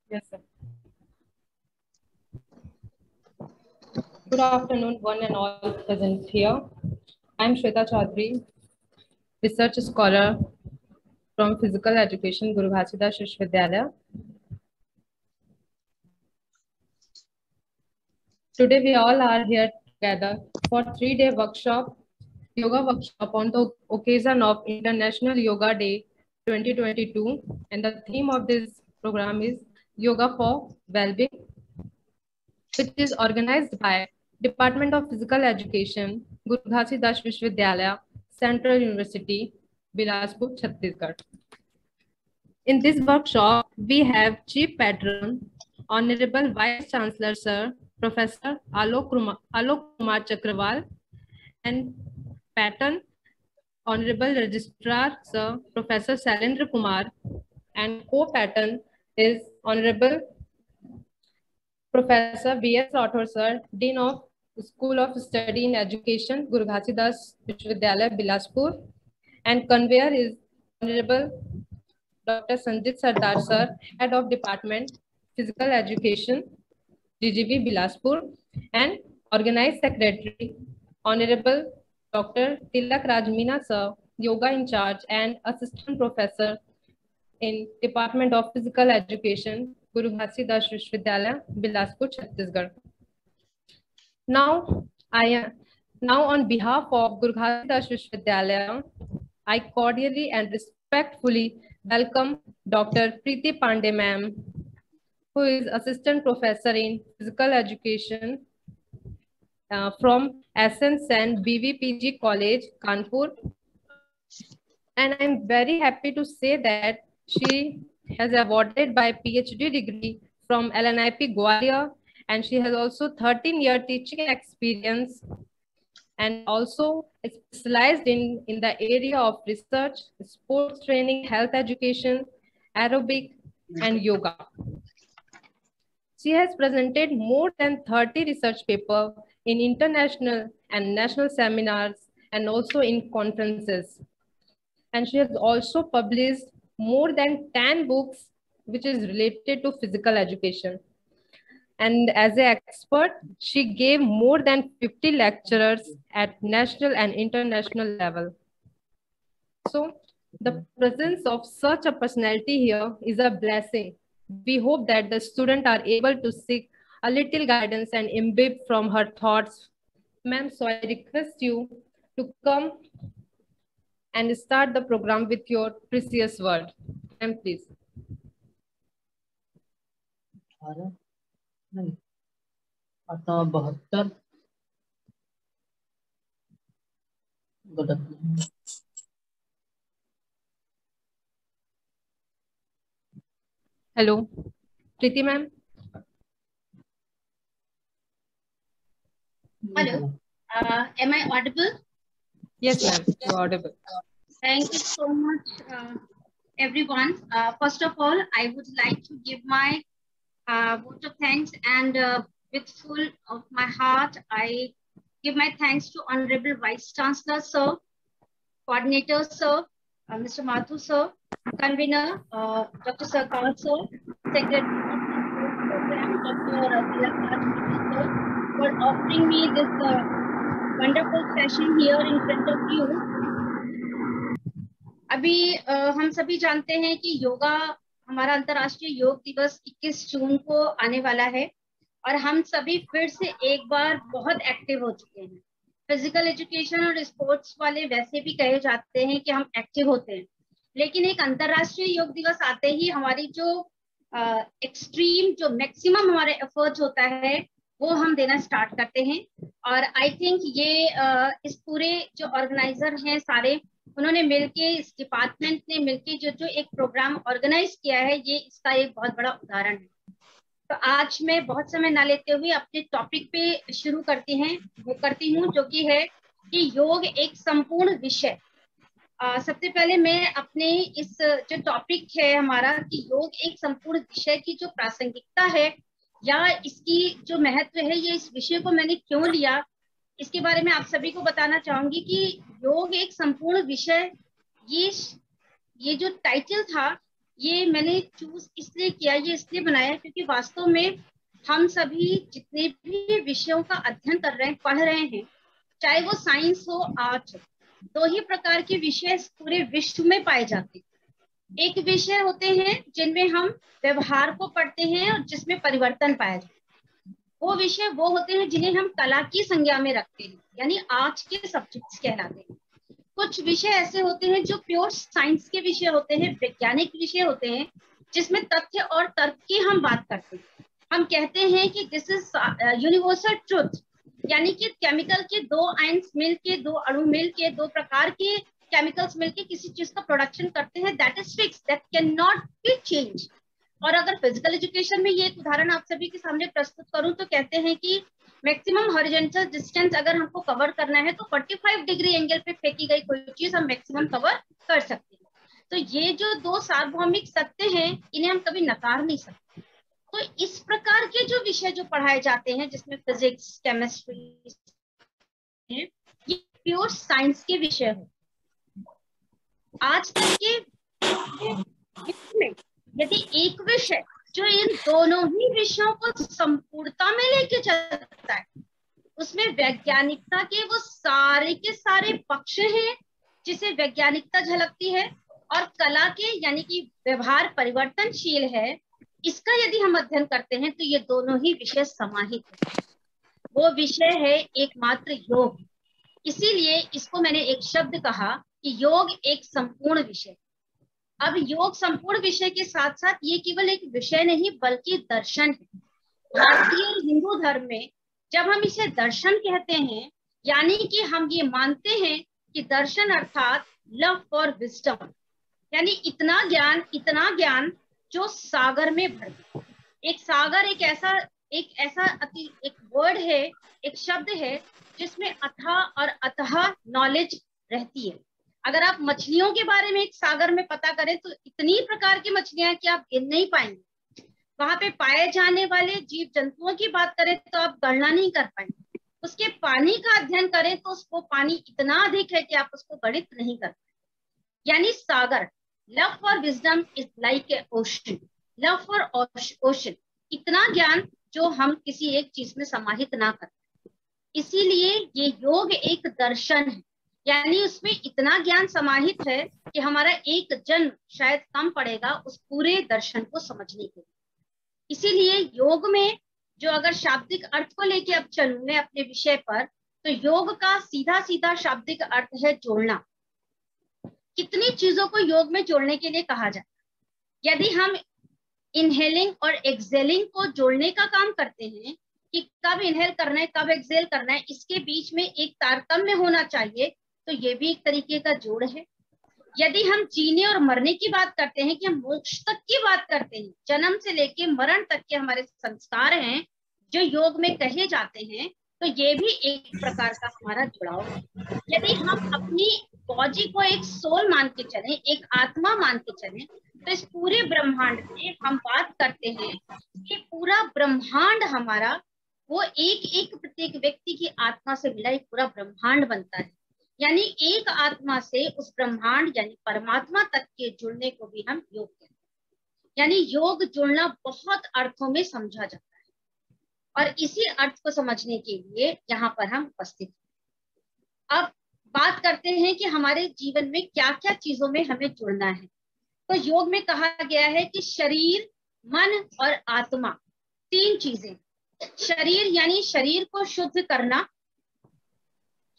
Yes, sir. Good afternoon, one and all present here. I'm Shweta Chaudhary, research scholar from Physical Education, Guru Ghasidas Vishwavidyalaya. Today we all are here together for 3-day yoga workshop on the occasion of International Yoga Day 2022. And the theme of this program is Yoga for Wellbeing, which is organized by Department of Physical Education, Guru Ghasidas Vishwavidyalaya, Central University, Bilaspur, Chhattisgarh. In this workshop, we have Chief Patron, Honorable Vice Chancellor Sir, Professor Alok Kumar Chakrawal, and Patron, Honorable Registrar Sir, Professor Sailendra Kumar, and co-patron is Honorable Professor B.S. Rathore Sir, Dean of School of Study in Education, Guru Ghasidas Vishwavidyalaya, Bilaspur, and conveyor is Honorable Dr. Sanjit Sardar Sir, Head of Department, Physical Education, GGB Bilaspur, and Organized Secretary, Honorable Dr. Tilak Rajmeena Sir, Yoga in Charge and Assistant Professor in Department of Physical Education, Guru Ghasidas Vishwavidyalaya, Bilaspur, Chhattisgarh. Now on behalf of Guru Ghasidas Vishwavidyalaya, I cordially and respectfully welcome Dr. Preeti Pandey ma'am, who is Assistant Professor in Physical Education from SN BVPG College, Kanpur. And I'm very happy to say that she has awarded by PhD degree from LNIP Gwalior, and she has also 13-year teaching experience and also specialized in the area of research, sports training, health education, aerobic, and yoga. She has presented more than 30 research papers in international and national seminars and also in conferences. And she has also published more than 10 books which is related to physical education. And as an expert, she gave more than 50 lectures at national and international level. So the presence of such a personality here is a blessing. We hope that the students are able to seek a little guidance and imbibe from her thoughts. Ma'am, so I request you to come and start the program with your precious word. Ma'am, please. आता 72 Hello, Preeti ma'am. Hello, am I audible? Yes, ma'am, you're audible. Thank you so much, everyone. First of all, I would like to give my vote of thanks, and with full of my heart, I give my thanks to Honorable Vice Chancellor Sir, Coordinator Sir, Mr. Mathu Sir, Convener Dr. Sarkar Sir, Secretary Program Dr. Tilak Rajmeena Sir, for offering me this wonderful session here in front of you. अभी हम सभी जानते हैं कि योगा, हमारा अंतर्राष्ट्रीय योग दिवस 21 जून को आने वाला है और हम सभी फिर से एक बार बहुत एक्टिव हो चुके हैं। फिजिकल एजुकेशन और स्पोर्ट्स वाले वैसे भी कहे जाते हैं कि हम एक्टिव होते हैं, लेकिन एक अंतर्राष्ट्रीय योग दिवस आते ही हमारी जो एक्सट्रीम जो मैक्सिमम हमारे एफर्ट्स होता है वो हम देना स्टार्ट करते हैं। और आई थिंक ये इस पूरे जो ऑर्गेनाइजर हैं सारे, उन्होंने मिलके, इस डिपार्टमेंट ने मिलके जो एक प्रोग्राम ऑर्गेनाइज किया है, ये इसका एक बहुत बड़ा उदाहरण है। तो आज मैं बहुत समय ना लेते हुए अपने टॉपिक पे शुरू करती हूँ जो कि है कि योग एक संपूर्ण विषय। सबसे पहले मैं अपने इस जो टॉपिक है हमारा कि योग एक संपूर्ण विषय की जो प्रासंगिकता है या इसकी जो महत्व है, ये इस विषय को मैंने क्यों लिया, इसके बारे में आप सभी को बताना चाहूंगी कि योग एक संपूर्ण विषय, ये जो टाइटल था ये मैंने चूज इसलिए किया, ये इसलिए बनाया क्योंकि वास्तव में हम सभी जितने भी विषयों का अध्ययन कर रहे हैं, पढ़ रहे हैं, चाहे वो साइंस हो, आर्ट हो, 2 ही प्रकार के विषय पूरे विश्व में पाए जाते हैं। एक विषय होते हैं जिनमें हम व्यवहार को पढ़ते हैं और जिसमें परिवर्तन पाया जाता है। वो विषय वो होते हैं जिन्हें हम कला की संज्ञा में रखते हैं, यानी आर्ट के सब्जेक्ट्स कहलाते हैं। कुछ विषय ऐसे होते हैं जो प्योर साइंस के विषय होते हैं, वैज्ञानिक विषय होते हैं, जिसमें तथ्य और तर्क की हम बात करते हैं। हम कहते हैं कि दिस इज यूनिवर्सल ट्रुथ, यानी कि केमिकल के 2 आयंस मिलके, 2 अणु मिलके, 2 प्रकार के केमिकल्स मिलके किसी चीज का प्रोडक्शन करते हैं, that is fix, that can not be change. और अगर फिजिकल एजुकेशन में ये एक उदाहरण आप सभी के सामने प्रस्तुत करूं तो कहते हैं कि मैक्सिमम हॉरिजॉन्टल डिस्टेंस अगर हमको कवर करना है तो 45 डिग्री एंगल पे फेंकी गई कोई चीज हम मैक्सिमम कवर कर सकते हैं। तो ये जो 2 सार्वभौमिक सत्य हैं, इन्हें हम कभी नकार नहीं सकते। तो इस प्रकार के जो विषय जो पढ़ाए जाते हैं, जिसमें फिजिक्स, केमिस्ट्री, ये प्योर साइंस के विषय हैं। आज तक के में यदि एक विषय जो इन दोनों ही विषयों को संपूर्णता में लेके चलता है, उसमें वैज्ञानिकता के वो सारे के सारे पक्ष हैं जिसे वैज्ञानिकता झलकती है, और कला के यानी कि व्यवहार परिवर्तनशील है, इसका यदि हम अध्ययन करते हैं तो ये दोनों ही विषय समाहित है। वो विषय है एकमात्र योग। इसीलिए इसको मैंने एक शब्द कहा कि योग एक संपूर्ण विषय। अब योग संपूर्ण विषय के साथ साथ ये केवल एक विषय नहीं बल्कि दर्शन है। भारतीय और हिंदू धर्म में जब हम इसे दर्शन कहते हैं, यानी कि हम ये मानते हैं कि दर्शन अर्थात लव फॉर विजडम, यानी इतना ज्ञान जो सागर में भर गया। एक सागर एक वर्ड है, एक शब्द है जिसमें अथाह और अथाह नॉलेज रहती है। अगर आप मछलियों के बारे में एक सागर में पता करें तो इतनी प्रकार की मछलियां कि आप गिन नहीं पाएंगे। वहां पे पाए जाने वाले जीव जंतुओं की बात करें तो आप गणना नहीं कर पाएंगे। उसके पानी का अध्ययन करें तो उसको पानी इतना अधिक है कि आप उसको गणित नहीं कर पाएंगे। यानी सागर, love for wisdom is like a ocean, love for ocean, इतना ज्ञान जो हम किसी एक चीज में समाहित ना कर। इसीलिए ये योग एक दर्शन है, यानी उसमें इतना ज्ञान समाहित है कि हमारा एक जन्म शायद कम पड़ेगा उस पूरे दर्शन को समझने के लिए। इसीलिए योग में जो अगर शाब्दिक अर्थ को लेके अब चलूं मैं अपने विषय पर, तो योग का सीधा सीधा शाब्दिक अर्थ है जोड़ना। कितनी चीजों को योग में जोड़ने के लिए कहा जाता है। यदि हम इनहेलिंग और एक्सेलिंग को जोड़ने का काम करते हैं कि कब इनहेल करना है कब एक्सेल करना है, इसके बीच में एक तारतम्य होना चाहिए, तो ये भी एक तरीके का जोड़ है। यदि हम जीने और मरने की बात करते हैं कि हम मोक्ष तक की बात करते हैं, जन्म से लेके मरण तक के हमारे संस्कार हैं जो योग में कहे जाते हैं, तो ये भी एक प्रकार का हमारा जुड़ाव है। यदि हम अपनी बॉडी को एक सोल मान के चलें, एक आत्मा मान के चलें, तो इस पूरे ब्रह्मांड में हम बात करते हैं कि पूरा ब्रह्मांड हमारा वो एक प्रत्येक व्यक्ति की आत्मा से मिला एक पूरा ब्रह्मांड बनता है। यानी एक आत्मा से उस ब्रह्मांड यानी परमात्मा तक के जुड़ने को भी हम योग कहते हैं। यानी योग जुड़ना बहुत अर्थों में समझा जाता है, और इसी अर्थ को समझने के लिए यहाँ पर हम उपस्थित हैं। अब बात करते हैं कि हमारे जीवन में क्या क्या चीजों में हमें जुड़ना है। तो योग में कहा गया है कि शरीर, मन और आत्मा, 3 चीजें। शरीर यानी शरीर को शुद्ध करना,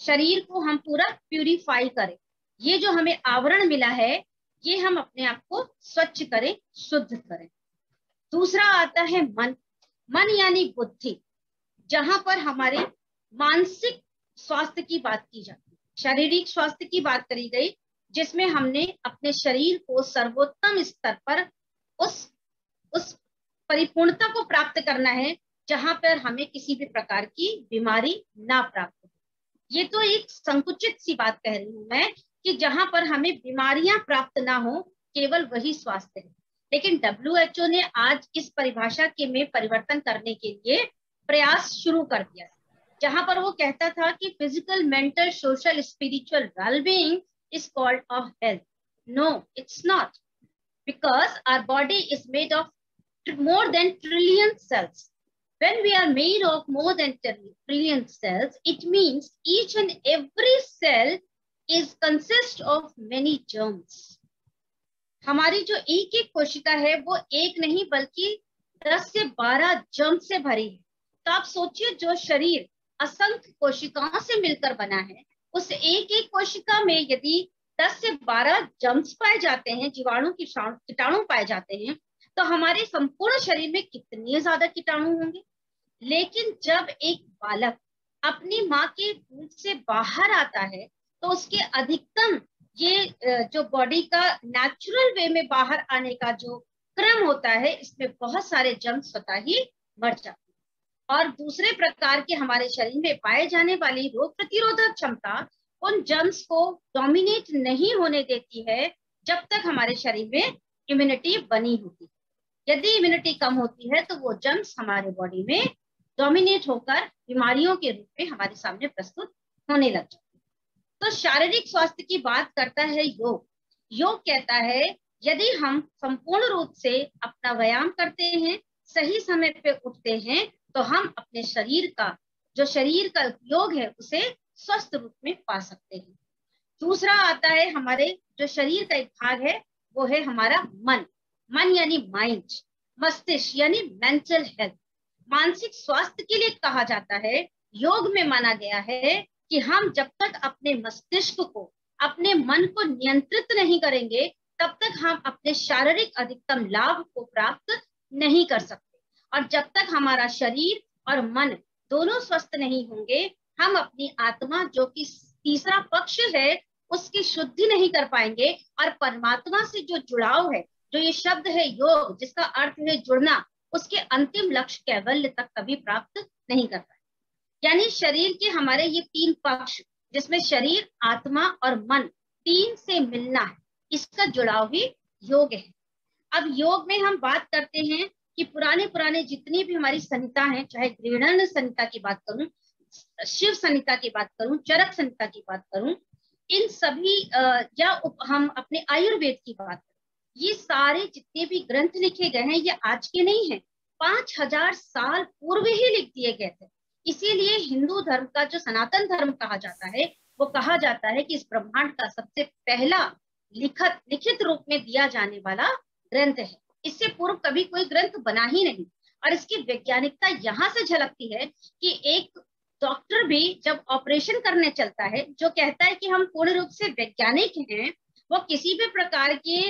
शरीर को हम पूरा प्यूरिफाई करें, ये जो हमें आवरण मिला है ये हम अपने आप को स्वच्छ करें, शुद्ध करें। दूसरा आता है मन, मन यानी बुद्धि, जहां पर हमारे मानसिक स्वास्थ्य की बात की जाती है। शारीरिक स्वास्थ्य की बात करी गई जिसमें हमने अपने शरीर को सर्वोत्तम स्तर पर उस परिपूर्णता को प्राप्त करना है जहां पर हमें किसी भी प्रकार की बीमारी ना प्राप्त हो। ये तो एक संकुचित सी बात कह रही हूं मैं कि जहां पर हमें बीमारियां प्राप्त ना हो, केवल वही स्वास्थ्य है। लेकिन WHO ने आज इस परिभाषा के में परिवर्तन करने के लिए प्रयास शुरू कर दिया, जहां पर वो कहता था कि physical, mental, social, spiritual wellbeing is called a health. No, it's not. because our body is made of more than trillion cells. When we are made of more than trillion cells, it means each and every cell is consist of many germs. हमारी जो एक एक कोशिका है वो एक नहीं बल्कि 10 से 12 जर्म से भरी है। तो आप सोचिए, जो शरीर असंख्य कोशिकाओं से मिलकर बना है, उस एक एक कोशिका में यदि 10 से 12 जर्म्स पाए जाते हैं, जीवाणु कीटाणु पाए जाते हैं, तो हमारे संपूर्ण शरीर में कितने ज्यादा कीटाणु होंगे। लेकिन जब एक बालक अपनी माँ के दूध से बाहर आता है तो उसके अधिकतम ये जो बॉडी का नेचुरल वे में बाहर आने का जो क्रम होता है, इसमें बहुत सारे जर्म्स स्वतः ही मर जाते हैं। और दूसरे प्रकार के हमारे शरीर में पाए जाने वाली रोग प्रतिरोधक क्षमता उन जर्म्स को डोमिनेट नहीं होने देती है जब तक हमारे शरीर में इम्यूनिटी बनी होती है। यदि इम्यूनिटी कम होती है तो वो जर्म्स हमारे बॉडी में डोमिनेट होकर बीमारियों के रूप में हमारे सामने प्रस्तुत होने लग जाते हैं। तो शारीरिक स्वास्थ्य की बात करता है योग। योग कहता है यदि हम संपूर्ण रूप से अपना व्यायाम करते हैं, सही समय पे उठते हैं, तो हम अपने शरीर का जो शरीर का उपयोग है उसे स्वस्थ रूप में पा सकते हैं। दूसरा आता है हमारे जो शरीर का एक भाग है वो है हमारा मन। मन यानी माइंड, मस्तिष्क यानी मेंटल हेल्थ, मानसिक स्वास्थ्य के लिए कहा जाता है। योग में माना गया है कि हम जब तक अपने मस्तिष्क को, अपने मन को नियंत्रित नहीं करेंगे, तब तक हम अपने शारीरिक अधिकतम लाभ को प्राप्त नहीं कर सकते। और जब तक हमारा शरीर और मन दोनों स्वस्थ नहीं होंगे, हम अपनी आत्मा जो कि तीसरा पक्ष है उसकी शुद्धि नहीं कर पाएंगे। और परमात्मा से जो जुड़ाव है, जो ये शब्द है योग, जिसका अर्थ है जुड़ना, उसके अंतिम लक्ष्य कैवल्य तक कभी प्राप्त नहीं कर पाए। यानी शरीर के हमारे ये तीन पक्ष, जिसमें शरीर, आत्मा और मन, तीन से मिलना है, इसका जुड़ाव ही योग है। अब योग में हम बात करते हैं कि पुराने जितनी भी हमारी संहिता है, चाहे गृहण संहिता की बात करूं, शिव संहिता की बात करूं, चरक संहिता की बात करूं, इन सभी या हम अपने आयुर्वेद की बात करें, ये सारे जितने भी ग्रंथ लिखे गए हैं ये आज के नहीं है, 5000 साल पूर्व ही लिख दिए गए थे। इसीलिए हिंदू धर्म का जो सनातन धर्म कहा जाता है, वो कहा जाता है कि इस ब्रह्मांड का सबसे पहला लिखित रूप में दिया जाने वाला ग्रंथ है। इससे पूर्व कभी कोई ग्रंथ बना ही नहीं। और इसकी वैज्ञानिकता यहाँ से झलकती है कि एक डॉक्टर भी जब ऑपरेशन करने चलता है, जो कहता है कि हम पूर्ण रूप से वैज्ञानिक हैं, वो किसी भी प्रकार के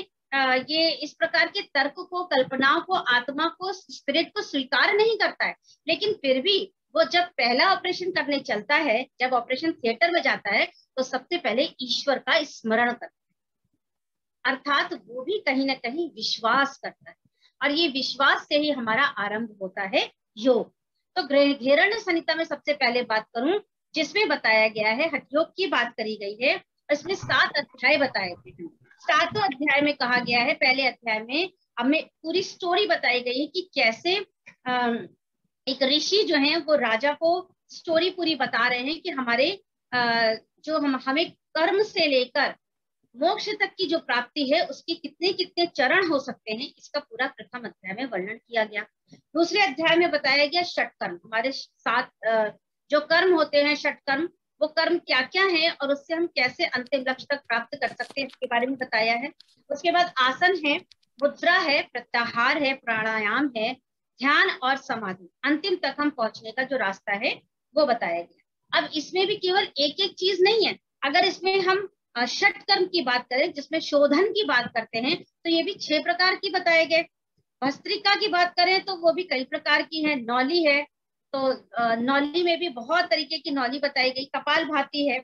ये इस प्रकार के तर्क को, कल्पनाओं को, आत्मा को, स्पिरिट को स्वीकार नहीं करता है। लेकिन फिर भी वो जब पहला ऑपरेशन करने चलता है, जब ऑपरेशन थिएटर में जाता है, तो सबसे पहले ईश्वर का स्मरण करता है। अर्थात वो भी कहीं ना कहीं विश्वास करता है, और ये विश्वास से ही हमारा आरंभ होता है योग। तो गृहण संहिता में सबसे पहले बात करूं, जिसमें बताया गया है, हठ योग की बात करी गई है। इसमें 7 अध्याय बताए गए हैं। 7 अध्याय में कहा गया है, पहले अध्याय में हमें पूरी स्टोरी बताई गई है कि कैसे एक ऋषि जो हैं वो राजा को स्टोरी पूरी बता रहे हैं कि हमारे जो हमें कर्म से लेकर मोक्ष तक की जो प्राप्ति है उसकी कितने कितने चरण हो सकते हैं, इसका पूरा प्रथम अध्याय में वर्णन किया गया। दूसरे अध्याय में बताया गया षटकर्म, हमारे 7 जो कर्म होते हैं, षटकर्म, वो कर्म क्या क्या है और उससे हम कैसे अंतिम लक्ष्य तक प्राप्त कर सकते हैं, इसके बारे में बताया है। उसके बाद आसन है, मुद्रा है, प्रत्याहार है, प्राणायाम है, ध्यान और समाधि, अंतिम तक हम पहुंचने का जो रास्ता है वो बताया गया। अब इसमें भी केवल एक एक चीज नहीं है। अगर इसमें हम षटकर्म की बात करें, जिसमें शोधन की बात करते हैं, तो ये भी 6 प्रकार की बताए गए। भस्त्रिका की बात करें तो वो भी कई प्रकार की है। नौली है, तो नौली में भी बहुत तरीके की नौली बताई गई। कपालभाति है,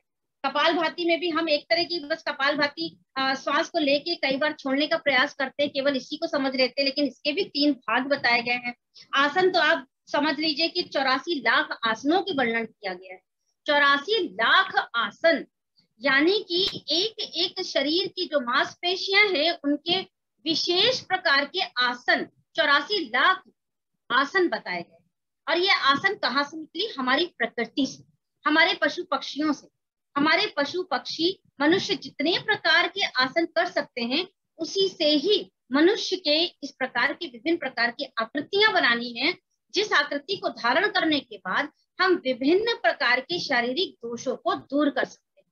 कपालभाति में भी हम एक तरह की बस कपालभाति श्वास को लेके कई बार छोड़ने का प्रयास करते हैं, केवल इसी को समझ लेते हैं, लेकिन इसके भी 3 भाग बताए गए हैं। आसन तो आप समझ लीजिए कि 84 लाख आसनों के वर्णन किया गया है। 84 लाख आसन, यानी कि एक एक शरीर की जो मांसपेशियां हैं उनके विशेष प्रकार के आसन, 84 लाख आसन बताए गए। और ये आसन कहाँ से निकली? हमारी प्रकृति से, हमारे पशु पक्षियों से। हमारे पशु पक्षी मनुष्य जितने प्रकार के आसन कर सकते हैं, उसी से ही मनुष्य के इस प्रकार की विभिन्न प्रकार की आकृतियां बनानी है, जिस आकृति को धारण करने के बाद हम विभिन्न प्रकार के शारीरिक दोषों को दूर कर सकते हैं।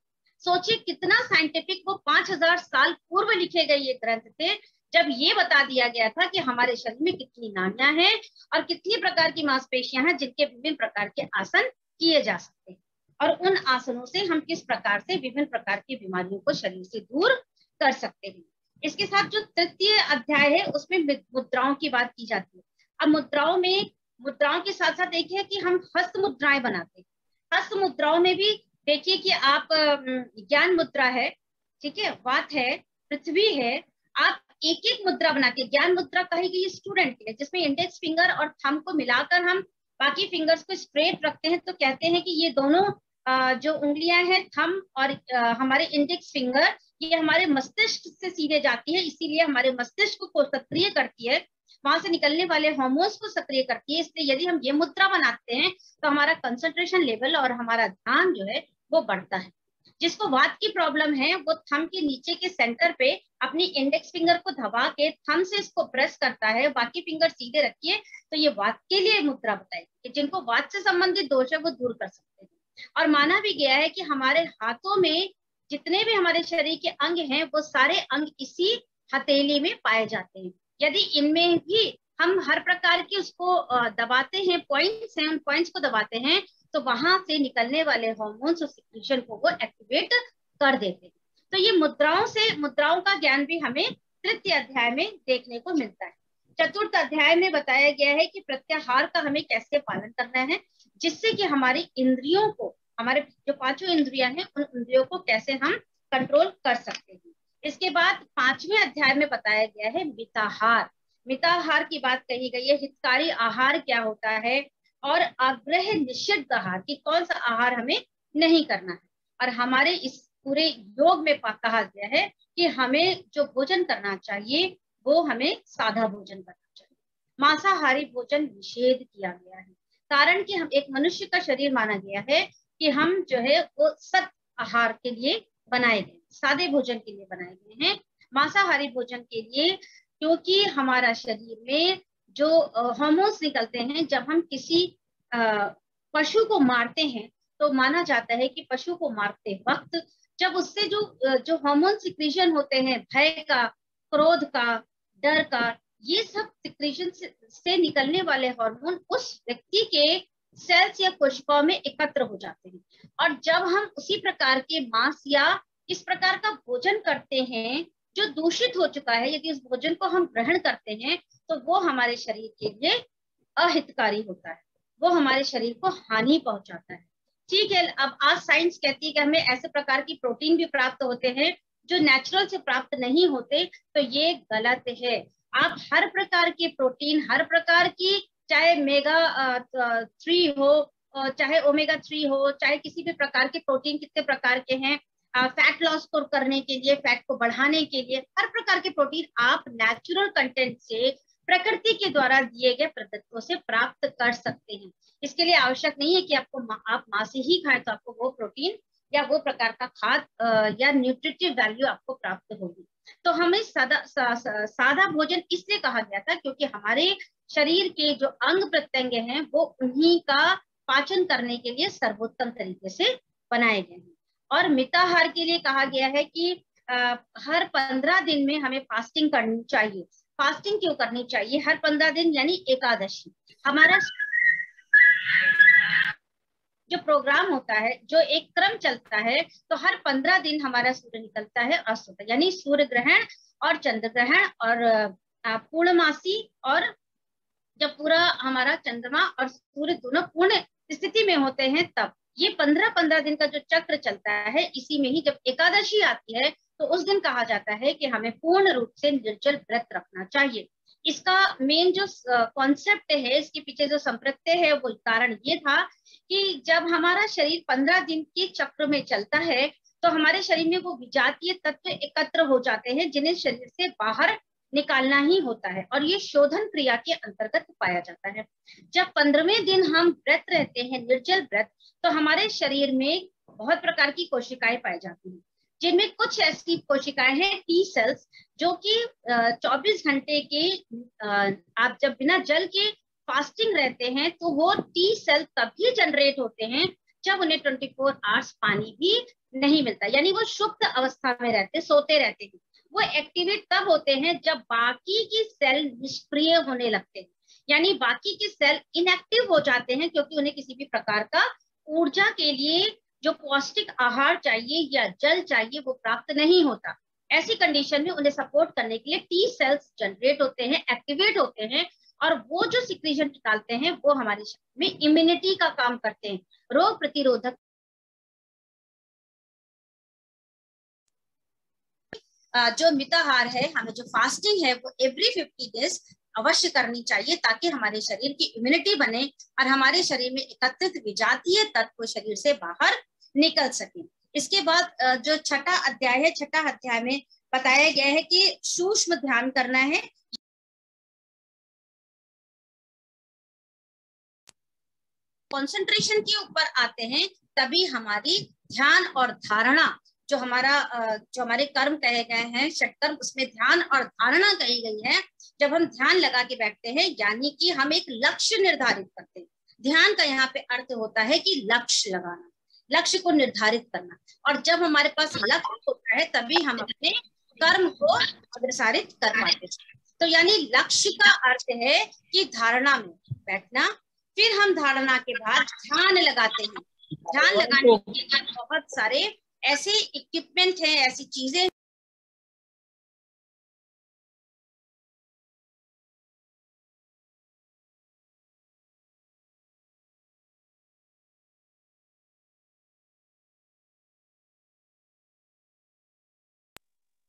सोचिए कितना साइंटिफिक, वो 5000 साल पूर्व लिखे गए ये ग्रंथ थे, जब ये बता दिया गया था कि हमारे शरीर में कितनी नाड़ियां हैं और कितनी प्रकार की मांसपेशियां हैं जिनके विभिन्न प्रकार के आसन किए जा सकते हैं, और उन आसनों से हम किस प्रकार से विभिन्न प्रकार की बीमारियों को शरीर से दूर कर सकते हैं। इसके साथ जो तृतीय अध्याय है उसमें मुद्राओं की बात की जाती है। अब मुद्राओं के साथ साथ देखिए कि हम हस्त मुद्राएं बनाते हैं। हस्त मुद्राओं में भी देखिए कि आप ज्ञान मुद्रा है, ठीक है, वात है, पृथ्वी है, आप एक एक मुद्रा बनाते हैं। ज्ञान मुद्रा कहेगी स्टूडेंट के लिए, जिसमें इंडेक्स फिंगर और थंब को मिलाकर हम बाकी फिंगर्स को स्ट्रेट रखते हैं, तो कहते हैं कि ये दोनों जो उंगलियां हैं, थंब और हमारे इंडेक्स फिंगर, ये हमारे मस्तिष्क से सीधे जाती है, इसीलिए हमारे मस्तिष्क को सक्रिय करती है, वहां से निकलने वाले हार्मोन्स को सक्रिय करती है। इसलिए यदि हम ये मुद्रा बनाते हैं तो हमारा कंसंट्रेशन लेवल और हमारा ध्यान जो है वो बढ़ता है। जिसको वात की प्रॉब्लम है वो थंब के नीचे के सेंटर पे अपनी इंडेक्स फिंगर को दबा के थंब से इसको प्रेस करता है, बाकी फिंगर सीधे रखिए, तो ये वात के लिए मुद्रा बताएगी कि जिनको वात से संबंधित दोष है वो दूर कर सकते हैं। और माना भी गया है कि हमारे हाथों में जितने भी हमारे शरीर के अंग हैं वो सारे अंग इसी हथेली में पाए जाते हैं। यदि इनमें भी हम हर प्रकार की उसको दबाते हैं, पॉइंट्स हैं, उन पॉइंट्स को दबाते हैं, तो वहां से निकलने वाले हार्मोन्स और सिक्रीशन को वो एक्टिवेट कर देते हैं। तो ये मुद्राओं का ज्ञान भी हमें तृतीय अध्याय में देखने को मिलता है। चतुर्थ अध्याय में बताया गया है कि प्रत्याहार का हमें कैसे पालन करना है, जिससे कि हमारी इंद्रियों को, हमारे जो पांचों इंद्रियां हैं, उन इंद्रियों को कैसे हम कंट्रोल कर सकते हैं। इसके बाद 5वें अध्याय में बताया गया है मिताहार। मिताहार की बात कही गई है, हितकारी आहार क्या होता है, और आग्रह निषिद्ध आहार की कौन सा आहार हमें नहीं करना है। और हमारे इस पूरे योग में कहा गया है कि हमें जो भोजन करना चाहिए वो हमें सादा भोजन करना चाहिए। मांसाहारी भोजन निषेध किया गया है, कारण कि हम एक मनुष्य का शरीर माना गया है कि हम जो है वो सत आहार के लिए बनाए गए, सादे भोजन के लिए बनाए गए हैं, मांसाहारी भोजन के लिए, क्योंकि हमारा शरीर में जो हार्मोन्स निकलते हैं जब हम किसी पशु को मारते हैं, तो माना जाता है कि पशु को मारते वक्त जब उससे जो हार्मोन सिक्रीशन होते हैं, भय का, क्रोध का, डर का, ये सब सिक्रीशन से निकलने वाले हार्मोन उस व्यक्ति के सेल्स या कोशिकाओं में एकत्र हो जाते हैं। और जब हम उसी प्रकार के मांस या इस प्रकार का भोजन करते हैं जो दूषित हो चुका है, यदि उस भोजन को हम ग्रहण करते हैं तो वो हमारे शरीर के लिए अहितकारी होता है, वो हमारे शरीर को हानि पहुंचाता है। ठीक है, अब आज साइंस कहती है कि हमें ऐसे प्रकार की प्रोटीन भी प्राप्त होते हैं जो नेचुरल से प्राप्त नहीं होते, तो ये गलत है। आप हर प्रकार के प्रोटीन, हर प्रकार की, चाहे मेगा 3 हो, चाहे ओमेगा 3 हो, चाहे किसी भी प्रकार के प्रोटीन, कितने प्रकार के हैं, फैट लॉस को करने के लिए, फैट को बढ़ाने के लिए, हर प्रकार के प्रोटीन आप नेचुरल कंटेंट से, प्रकृति के द्वारा दिए गए प्रदत्तों से प्राप्त कर सकते हैं। इसके लिए आवश्यक नहीं है कि आप मांस ही खाएं तो आपको वो प्रोटीन या वो प्रकार का खाद या न्यूट्रिटिव वैल्यू आपको प्राप्त होगी। तो हमें सादा भोजन इसलिए कहा गया था क्योंकि हमारे शरीर के जो अंग प्रत्यंग हैं वो उन्हीं का पाचन करने के लिए सर्वोत्तम तरीके से बनाए गए हैं। और मिताहार के लिए कहा गया है कि हर 15 दिन में हमें फास्टिंग करनी चाहिए। फास्टिंग क्यों करनी चाहिए? हर 15 दिन यानी एकादशी। हमारा जो प्रोग्राम होता है, जो एक क्रम चलता है, तो हर 15 दिन हमारा सूर्य निकलता है अस्त होता है, यानी सूर्य ग्रहण और चंद्र ग्रहण और पूर्णमासी, और जब पूरा हमारा चंद्रमा और सूर्य दोनों पूर्ण स्थिति में होते हैं तब ये 15-15 दिन का जो चक्र चलता है, इसी में ही जब एकादशी आती है तो उस दिन कहा जाता है कि हमें पूर्ण रूप से निर्जल व्रत रखना चाहिए। इसका मेन जो कॉन्सेप्ट है, इसके पीछे जो संप्रत्यय है, वो कारण ये था कि जब हमारा शरीर 15 दिन के चक्र में चलता है तो हमारे शरीर में वो विजातीय तत्व एकत्र हो जाते हैं जिन्हें शरीर से बाहर निकालना ही होता है, और ये शोधन क्रिया के अंतर्गत पाया जाता है। जब 15वें दिन हम व्रत रहते हैं, निर्जल व्रत, तो हमारे शरीर में बहुत प्रकार की कोशिकाएं पाई जाती हैं, जिनमें कुछ ऐसी कोशिकाएं हैं टी सेल्स जो कि 24 घंटे के आप जब बिना जल के फास्टिंग रहते हैं तो वो टी सेल तभी जनरेट होते हैं जब उन्हें 24 आवर्स पानी भी नहीं मिलता, यानी वो सुप्त अवस्था में रहते, सोते रहते हैं। वो एक्टिवेट तब होते हैं जब बाकी की सेल निष्क्रिय होने लगते हैं, यानी बाकी के सेल इनएक्टिव हो जाते हैं, क्योंकि उन्हें किसी भी प्रकार का ऊर्जा के लिए जो पौष्टिक आहार चाहिए या जल चाहिए वो प्राप्त नहीं होता। ऐसी कंडीशन में उन्हें सपोर्ट करने के लिए टी सेल्स जनरेट होते हैं, एक्टिवेट होते हैं, और वो जो सिक्रीशन निकालते हैं वो हमारे शरीर में इम्यूनिटी का काम करते हैं, रोग प्रतिरोधक। जो मिताहार है, हमें जो फास्टिंग है वो एवरी 50 डेज अवश्य करनी चाहिए, ताकि हमारे शरीर की इम्यूनिटी बने और हमारे शरीर में एकत्रित विजातीय तत्व शरीर से बाहर निकल सके। इसके बाद जो छठा अध्याय है, छठा अध्याय में बताया गया है कि सूक्ष्म ध्यान करना है। कंसंट्रेशन के ऊपर आते हैं, तभी हमारी ध्यान और धारणा, जो हमारे कर्म कहे गए हैं षटकर्म, उसमें ध्यान और धारणा कही गई है। जब हम ध्यान लगा के बैठते हैं, यानी कि हम एक लक्ष्य निर्धारित करते हैं। ध्यान का यहाँ पे अर्थ होता है कि लक्ष्य लगाना, लक्ष्य को निर्धारित करना, और जब हमारे पास लक्ष्य होता है तभी हम अपने कर्म को अग्रसारित कर पाते हैं। तो यानी लक्ष्य का अर्थ है कि धारणा में बैठना, फिर हम धारणा के बाद ध्यान लगाते हैं। ध्यान लगाने के लिए बहुत सारे ऐसे इक्विपमेंट हैं, ऐसी चीजें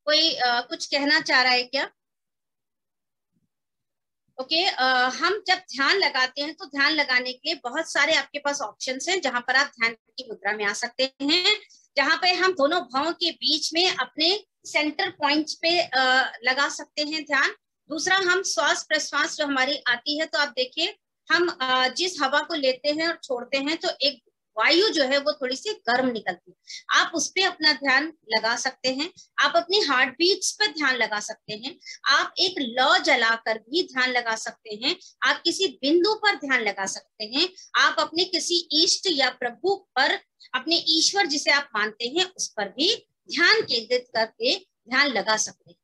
कोई कुछ कहना चाह रहा है क्या? ओके, हम जब ध्यान लगाते हैं तो ध्यान लगाने के लिए बहुत सारे आपके पास ऑप्शंस हैं, जहां पर आप ध्यान की मुद्रा में आ सकते हैं, जहां पे हम दोनों भावों के बीच में अपने सेंटर पॉइंट्स पे लगा सकते हैं ध्यान। दूसरा, हम श्वास प्रश्वास जो हमारी आती है, तो आप देखिए हम जिस हवा को लेते हैं और छोड़ते हैं तो एक वायु जो है वो थोड़ी सी गर्म निकलती है, आप उस पर अपना ध्यान लगा सकते हैं। आप अपनी हार्ट बीट्स पर ध्यान लगा सकते हैं। आप एक लौ जलाकर भी ध्यान लगा सकते हैं। आप किसी बिंदु पर ध्यान लगा सकते हैं। आप अपने किसी इष्ट या प्रभु पर, अपने ईश्वर जिसे आप मानते हैं, उस पर भी ध्यान केंद्रित करके ध्यान लगा सकते हैं।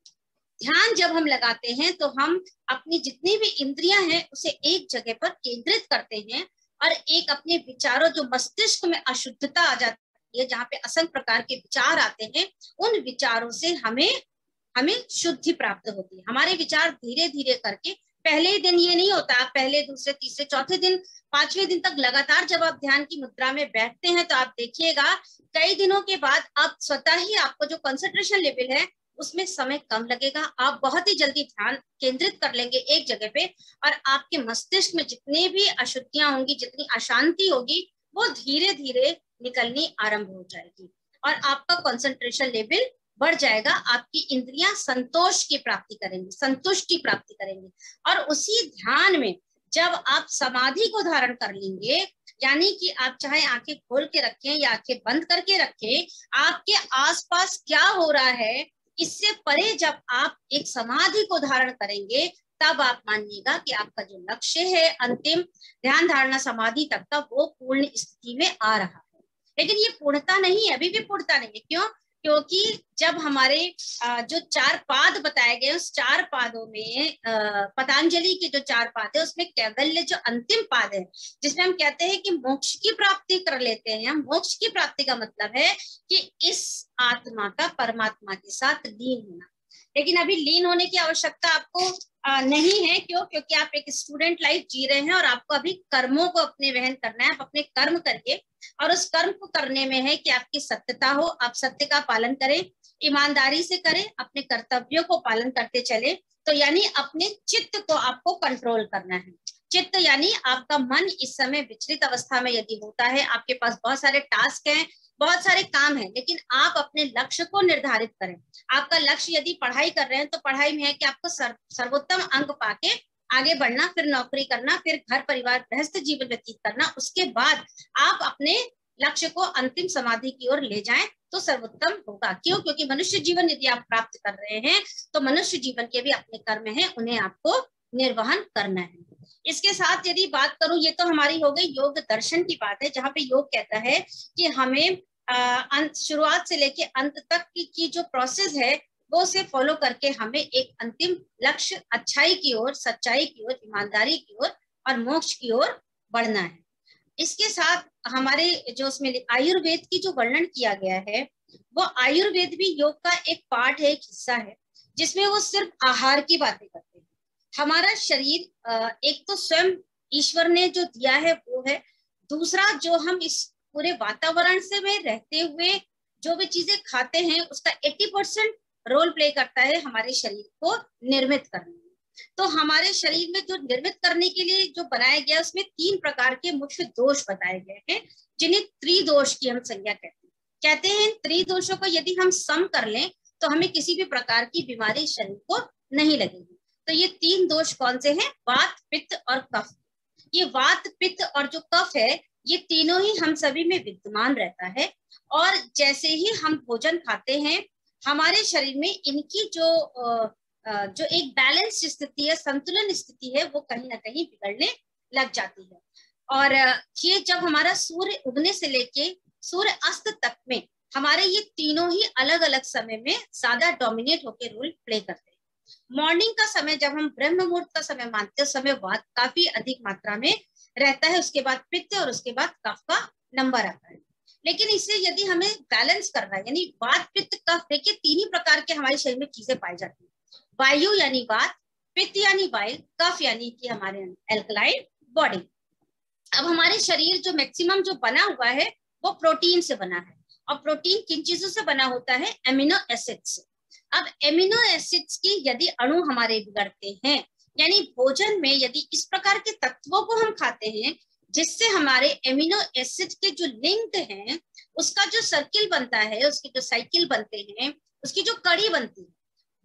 ध्यान जब हम लगाते हैं तो हम अपनी जितनी भी इंद्रियां हैं उसे एक जगह पर केंद्रित करते हैं, और एक अपने विचारों, जो मस्तिष्क में अशुद्धता आ जाती है, जहाँ पे असंख्य प्रकार के विचार आते हैं, उन विचारों से हमें शुद्धि प्राप्त होती है। हमारे विचार धीरे धीरे करके, पहले ही दिन ये नहीं होता, आप पहले, दूसरे, तीसरे, चौथे दिन, 5वें दिन तक लगातार जब आप ध्यान की मुद्रा में बैठते हैं तो आप देखिएगा कई दिनों के बाद आप स्वतः ही, आपको जो कंसंट्रेशन लेवल है उसमें समय कम लगेगा, आप बहुत ही जल्दी ध्यान केंद्रित कर लेंगे एक जगह पे, और आपके मस्तिष्क में जितनी भी अशुद्धियां होंगी, जितनी अशांति होगी, वो धीरे धीरे निकलनी आरंभ हो जाएगी, और आपका कंसंट्रेशन लेवल बढ़ जाएगा। आपकी इंद्रियां संतोष की प्राप्ति करेंगी, संतुष्टि प्राप्ति करेंगी, और उसी ध्यान में जब आप समाधि को धारण कर लेंगे, यानी कि आप चाहे आंखें खोल के रखें या आंखें बंद करके रखें, आपके आसपास क्या हो रहा है इससे परे जब आप एक समाधि को धारण करेंगे, तब आप मानिएगा कि आपका जो लक्ष्य है अंतिम ध्यान धारणा समाधि तक का, वो पूर्ण स्थिति में आ रहा है। लेकिन ये पूर्णता नहीं है, अभी भी पूर्णता नहीं है। क्यों? क्योंकि जब हमारे जो 4 पाद बताए गए, उस 4 पादों में पतंजलि के जो 4 पाद है, उसमें कैवल्य जो अंतिम पाद है, जिसमें हम कहते हैं कि मोक्ष की प्राप्ति कर लेते हैं। मोक्ष की प्राप्ति का मतलब है कि इस आत्मा का परमात्मा के साथ लीन होना। लेकिन अभी लीन होने की आवश्यकता आपको नहीं है। क्यों? क्योंकि आप एक स्टूडेंट लाइफ जी रहे हैं और आपको अभी कर्मों को अपने वहन करना है। आप अपने कर्म करके, और उस कर्म को करने में है कि आपकी सत्यता हो, आप सत्य का पालन करें, ईमानदारी से करें, अपने कर्तव्यों को पालन करते चले। तो यानी अपने चित्त को आपको कंट्रोल करना है। चित्त यानी आपका मन इस समय विचलित अवस्था में यदि होता है, आपके पास बहुत सारे टास्क हैं, बहुत सारे काम हैं, लेकिन आप अपने लक्ष्य को निर्धारित करें। आपका लक्ष्य यदि पढ़ाई कर रहे हैं तो पढ़ाई में है कि आपको सर्वोत्तम अंक पाके आगे बढ़ना, फिर नौकरी करना, फिर घर परिवार गृहस्थ जीवन व्यतीत करना। उसके बाद आप अपने लक्ष्य को अंतिम समाधि की ओर ले जाएं, तो सर्वोत्तम होगा। क्यों? क्योंकि मनुष्य जीवन यदि आप प्राप्त कर रहे हैं तो मनुष्य जीवन के भी अपने कर्म हैं, उन्हें आपको निर्वहन करना है। इसके साथ यदि बात करूं, ये तो हमारी हो गई योग दर्शन की बात है, जहां पे योग कहता है कि हमें शुरुआत से लेके अंत तक की जो प्रोसेस है वो से फॉलो करके हमें एक अंतिम लक्ष्य अच्छाई की ओर, सच्चाई की ओर, ईमानदारी की ओर और मोक्ष की ओर बढ़ना है। इसके साथ हमारे जो उसमें आयुर्वेद की जो वर्णन किया गया है, वो आयुर्वेद भी योग का एक पार्ट है, एक हिस्सा है, जिसमें वो सिर्फ आहार की बातें करते हैं। हमारा शरीर एक तो स्वयं ईश्वर ने जो दिया है वो है, दूसरा जो हम इस पूरे वातावरण से में रहते हुए जो भी चीजें खाते हैं उसका 80% रोल प्ले करता है हमारे शरीर को निर्मित करने में। तो हमारे शरीर में जो निर्मित करने के लिए जो बनाया गया, उसमें 3 प्रकार के मुख्य दोष बताए गए हैं, जिन्हें त्रिदोष की हम संज्ञा कहते हैं। इन त्रिदोषों को यदि हम सम कर लें तो हमें किसी भी प्रकार की बीमारी शरीर को नहीं लगेगी। तो ये 3 दोष कौन से हैं? वात, पित्त और कफ। ये वात, पित्त और जो कफ है, ये तीनों ही हम सभी में विद्यमान रहता है। और जैसे ही हम भोजन खाते हैं, हमारे शरीर में इनकी जो एक बैलेंस स्थिति है, संतुलन स्थिति है, वो कहीं ना कहीं बिगड़ने लग जाती है। और ये जब हमारा सूर्य उगने से लेके सूर्य अस्त तक में हमारे ये तीनों ही अलग अलग समय में ज्यादा डोमिनेट होकर रोल प्ले करते हैं। मॉर्निंग का समय जब हम ब्रह्म मुहूर्त का समय मानते हैं, समय वात काफी अधिक मात्रा में रहता है, उसके बाद पित्त और उसके बाद कफ का नंबर आता है। लेकिन इसे यदि हमें बैलेंस करना है, यानी वात, पित्त, कफ, देखिए 3 ही प्रकार के हमारे शरीर में चीजें पाई जाती है। वायु यानी वात, पित्त यानी वायु, कफ यानी कि हमारे एल्कलाइन बॉडी। अब हमारे शरीर जो मैक्सिमम जो बना हुआ है वो प्रोटीन से बना है, और प्रोटीन किन चीजों से बना होता है? एमिनो एसिड से। अब एमिनो एसिड्स की यदि अणु हमारे बिगड़ते हैं, यानी भोजन में यदि इस प्रकार के तत्वों को हम खाते हैं जिससे हमारे एमिनो एसिड के जो लिंक हैं उसका जो सर्किल बनता है, उसके जो साइकिल बनते हैं, उसकी जो कड़ी बनती है,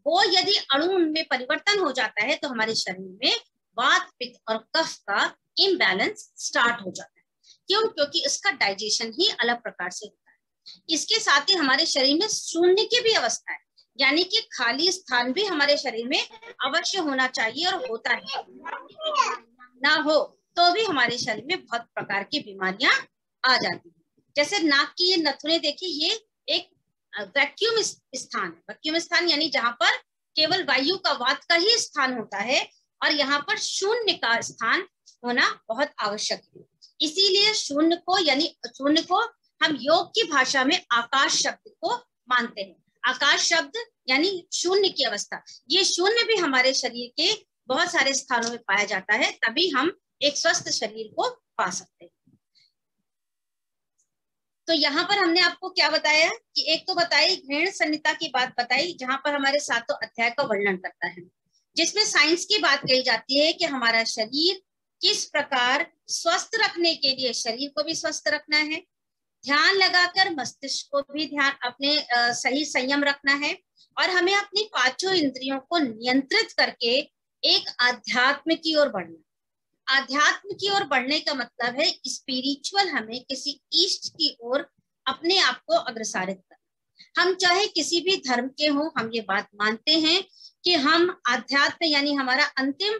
वो यदि अणु में परिवर्तन हो जाता है तो हमारे शरीर में वात, पित्त और कफ का इम्बैलेंस स्टार्ट हो जाता है। क्यों? क्योंकि इसका डाइजेशन ही अलग प्रकार से होता है। इसके साथ ही हमारे शरीर में शून्य की भी अवस्था है, यानी कि खाली स्थान भी हमारे शरीर में अवश्य होना चाहिए, और होता है। ना हो तो भी हमारे शरीर में बहुत प्रकार की बीमारियां आ जाती हैं। जैसे नाक की ये नथुने देखिए, ये एक वैक्यूम स्थान है। वैक्यूम स्थान यानी जहां पर केवल वायु का, वात का ही स्थान होता है, और यहाँ पर शून्य का स्थान होना बहुत आवश्यक है। इसीलिए शून्य को, यानी शून्य को हम योग की भाषा में आकाश शब्द को मानते हैं। आकाश शब्द यानी शून्य की अवस्था। ये शून्य भी हमारे शरीर के बहुत सारे स्थानों में पाया जाता है, तभी हम एक स्वस्थ शरीर को पा सकते हैं। तो यहाँ पर हमने आपको क्या बताया कि एक तो बताई घृण संहिता की बात बताई, जहां पर हमारे 7 अध्याय का वर्णन करता है, जिसमें साइंस की बात कही जाती है कि हमारा शरीर किस प्रकार स्वस्थ रखने के लिए, शरीर को भी स्वस्थ रखना है, ध्यान लगाकर मस्तिष्क को भी ध्यान अपने सही संयम रखना है, और हमें अपनी 5 इंद्रियों को नियंत्रित करके एक आध्यात्म की ओर बढ़ना। आध्यात्म की ओर बढ़ने का मतलब है स्पिरिचुअल, हमें किसी ईष्ट की ओर अपने आप को अग्रसारित करना। हम चाहे किसी भी धर्म के हों, हम ये बात मानते हैं कि हम आध्यात्म यानी हमारा अंतिम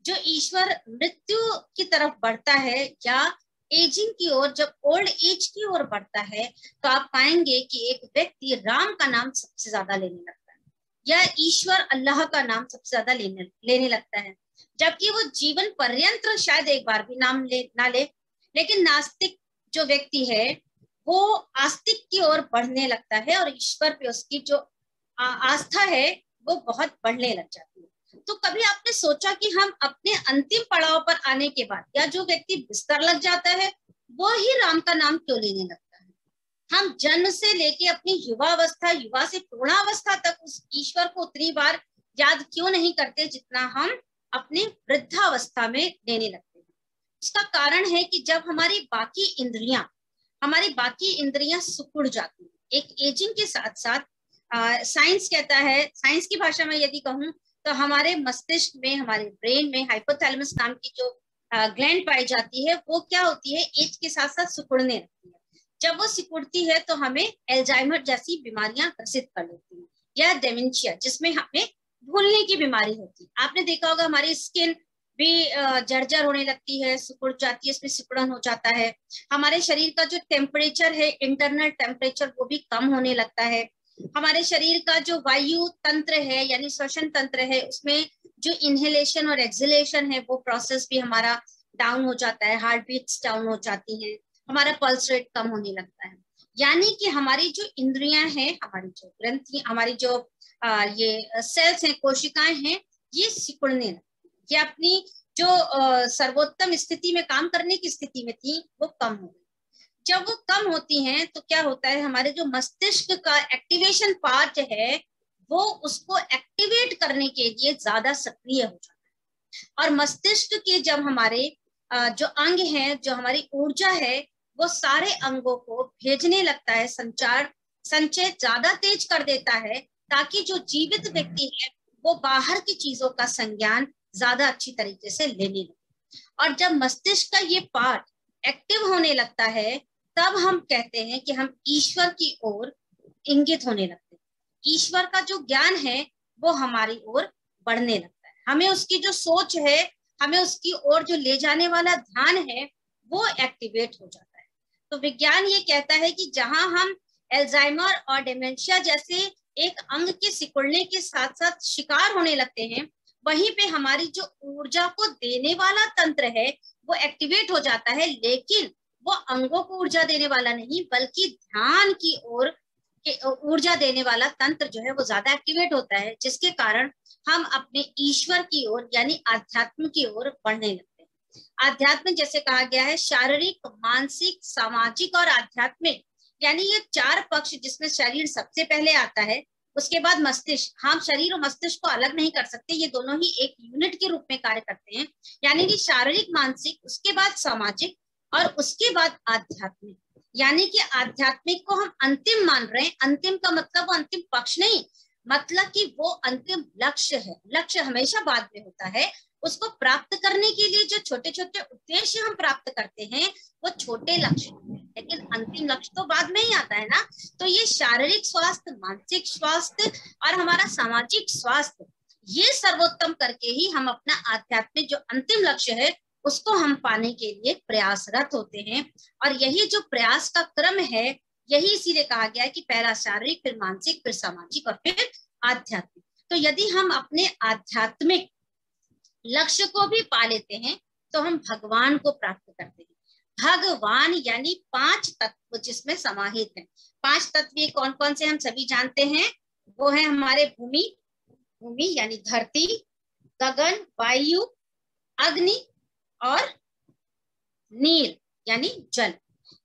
जो ईश्वर मृत्यु की तरफ बढ़ता है या एजिंग की ओर, जब ओल्ड एज की ओर बढ़ता है, तो आप पाएंगे कि एक व्यक्ति राम का नाम सबसे ज्यादा लेने लगता है, या ईश्वर अल्लाह का नाम सबसे ज्यादा लेने लगता है, जबकि वो जीवन पर्यंत शायद एक बार भी नाम ना ले। लेकिन नास्तिक जो व्यक्ति है वो आस्तिक की ओर बढ़ने लगता है, और ईश्वर पे उसकी जो आस्था है वो बहुत बढ़ने लग जाती है। तो कभी आपने सोचा कि हम अपने अंतिम पड़ाव पर आने के बाद, या जो व्यक्ति बिस्तर लग जाता है, वो ही राम का नाम क्यों लेने लगता है? हम जन्म से लेके अपनी युवावस्था, युवा से पूर्णावस्था तक उस ईश्वर को उतनी बार याद क्यों नहीं करते जितना हम अपने वृद्धावस्था में लेने लगते हैं? इसका कारण है कि जब हमारी बाकी इंद्रियां सिकुड़ जाती है, एक एजिंग के साथ साथ साइंस कहता है, साइंस की भाषा में यदि कहूं तो हमारे मस्तिष्क में, हमारे ब्रेन में हाइपोथैलेमस नाम की जो ग्लैंड पाई जाती है, वो क्या होती है, एज के साथ साथ सिकुड़ने लगती है। जब वो सिकुड़ती है तो हमें एल्जाइमर जैसी बीमारियां ग्रसित कर लेती हैं, या डेमेंशिया जिसमें हमें भूलने की बीमारी होती है। आपने देखा होगा हमारी स्किन भी जर्जर होने लगती है, सिकुड़ जाती है, इसमें सिकुड़न हो जाता है। हमारे शरीर का जो टेम्परेचर है, इंटरनल टेम्परेचर, वो भी कम होने लगता है। हमारे शरीर का जो वायु तंत्र है यानी श्वसन तंत्र है, उसमें जो इनहेलेशन और एक्सहेलेशन है वो प्रोसेस भी हमारा डाउन हो जाता है, हार्ट बीट्स डाउन हो जाती हैं, हमारा पल्स रेट कम होने लगता है। यानी कि हमारी जो इंद्रियां हैं, हमारी जो ग्रंथि, हमारी जो ये सेल्स हैं, कोशिकाएं हैं, ये सिकुड़ने लगती, ये अपनी जो सर्वोत्तम स्थिति में काम करने की स्थिति में थी वो कम हो गई। जब वो कम होती हैं तो क्या होता है, हमारे जो मस्तिष्क का एक्टिवेशन पार्ट है वो उसको एक्टिवेट करने के लिए ज्यादा सक्रिय हो जाता है। और मस्तिष्क के जब हमारे जो अंग हैं, जो हमारी ऊर्जा है, वो सारे अंगों को भेजने लगता है, संचय ज्यादा तेज कर देता है, ताकि जो जीवित व्यक्ति है वो बाहर की चीजों का संज्ञान ज्यादा अच्छी तरीके से लेने लगे। और जब मस्तिष्क का ये पार्ट एक्टिव होने लगता है तब हम कहते हैं कि हम ईश्वर की ओर इंगित होने लगते हैं। ईश्वर का जो ज्ञान है वो हमारी ओर बढ़ने लगता है, हमें उसकी जो सोच है, हमें उसकी ओर जो ले जाने वाला ध्यान है वो एक्टिवेट हो जाता है। तो विज्ञान ये कहता है कि जहां हम एल्जाइमर और डिमेंशिया जैसे एक अंग के सिकुड़ने के साथ साथ शिकार होने लगते हैं, वहीं पे हमारी जो ऊर्जा को देने वाला तंत्र है वो एक्टिवेट हो जाता है, लेकिन वो अंगों को ऊर्जा देने वाला नहीं बल्कि ध्यान की ओर ऊर्जा देने वाला तंत्र जो है वो ज्यादा एक्टिवेट होता है, जिसके कारण हम अपने ईश्वर की ओर यानी आध्यात्म की ओर बढ़ने लगते हैं। आध्यात्म जैसे कहा गया है शारीरिक, मानसिक, सामाजिक और आध्यात्मिक, यानी ये चार पक्ष जिसमें शरीर सबसे पहले आता है, उसके बाद मस्तिष्क। हम शरीर और मस्तिष्क को अलग नहीं कर सकते, ये दोनों ही एक यूनिट के रूप में कार्य करते हैं, यानी कि शारीरिक, मानसिक, उसके बाद सामाजिक और उसके बाद आध्यात्मिक। यानी कि आध्यात्मिक को हम अंतिम मान रहे हैं। अंतिम का मतलब वो अंतिम पक्ष नहीं, मतलब कि वो अंतिम लक्ष्य है। लक्ष्य हमेशा बाद में होता है, उसको प्राप्त करने के लिए जो छोटे छोटे उद्देश्य हम प्राप्त करते हैं वो छोटे लक्ष्य हैं, लेकिन अंतिम लक्ष्य तो बाद में ही आता है ना। तो ये शारीरिक स्वास्थ्य, मानसिक स्वास्थ्य और हमारा सामाजिक स्वास्थ्य, ये सर्वोत्तम करके ही हम अपना आध्यात्मिक जो अंतिम लक्ष्य है उसको हम पाने के लिए प्रयासरत होते हैं। और यही जो प्रयास का क्रम है, यही इसीलिए कहा गया है कि पहला शारीरिक, फिर मानसिक, फिर सामाजिक और फिर आध्यात्मिक। तो यदि हम अपने आध्यात्मिक लक्ष्य को भी पा लेते हैं तो हम भगवान को प्राप्त करते हैं। भगवान यानी पांच तत्व जिसमें समाहित है। पांच तत्व ये कौन कौन से हम सभी जानते हैं, वो है हमारे भूमि यानी धरती, गगन, वायु, अग्नि और नील यानी जल।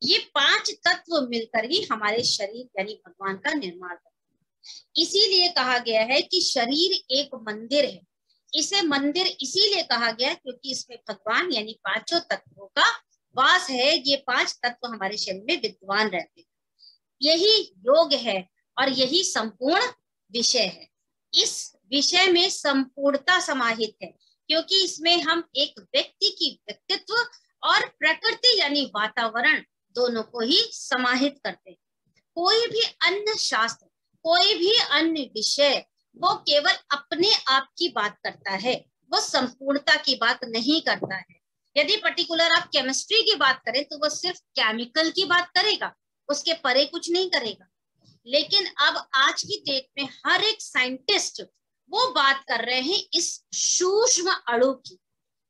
ये पांच तत्व मिलकर ही हमारे शरीर यानी भगवान का निर्माण करते हैं। इसीलिए कहा गया है कि शरीर एक मंदिर है। इसे मंदिर इसीलिए कहा गया क्योंकि इसमें भगवान यानी पांचों तत्वों का वास है। ये पांच तत्व हमारे शरीर में विद्यमान रहते हैं। यही योग है और यही संपूर्ण विषय है। इस विषय में संपूर्णता समाहित है क्योंकि इसमें हम एक व्यक्ति की व्यक्तित्व और प्रकृति यानी वातावरण दोनों को ही समाहित करते हैं। कोई भी अन्य शास्त्र, कोई भी अन्य विषय वो केवल अपने आप की बात करता है, वो संपूर्णता की बात नहीं करता है। यदि पर्टिकुलर आप केमिस्ट्री की बात करें तो वो सिर्फ केमिकल की बात करेगा, उसके परे कुछ नहीं करेगा। लेकिन अब आज की डेट में हर एक साइंटिस्ट वो बात कर रहे हैं इस सूक्ष्म अणु की,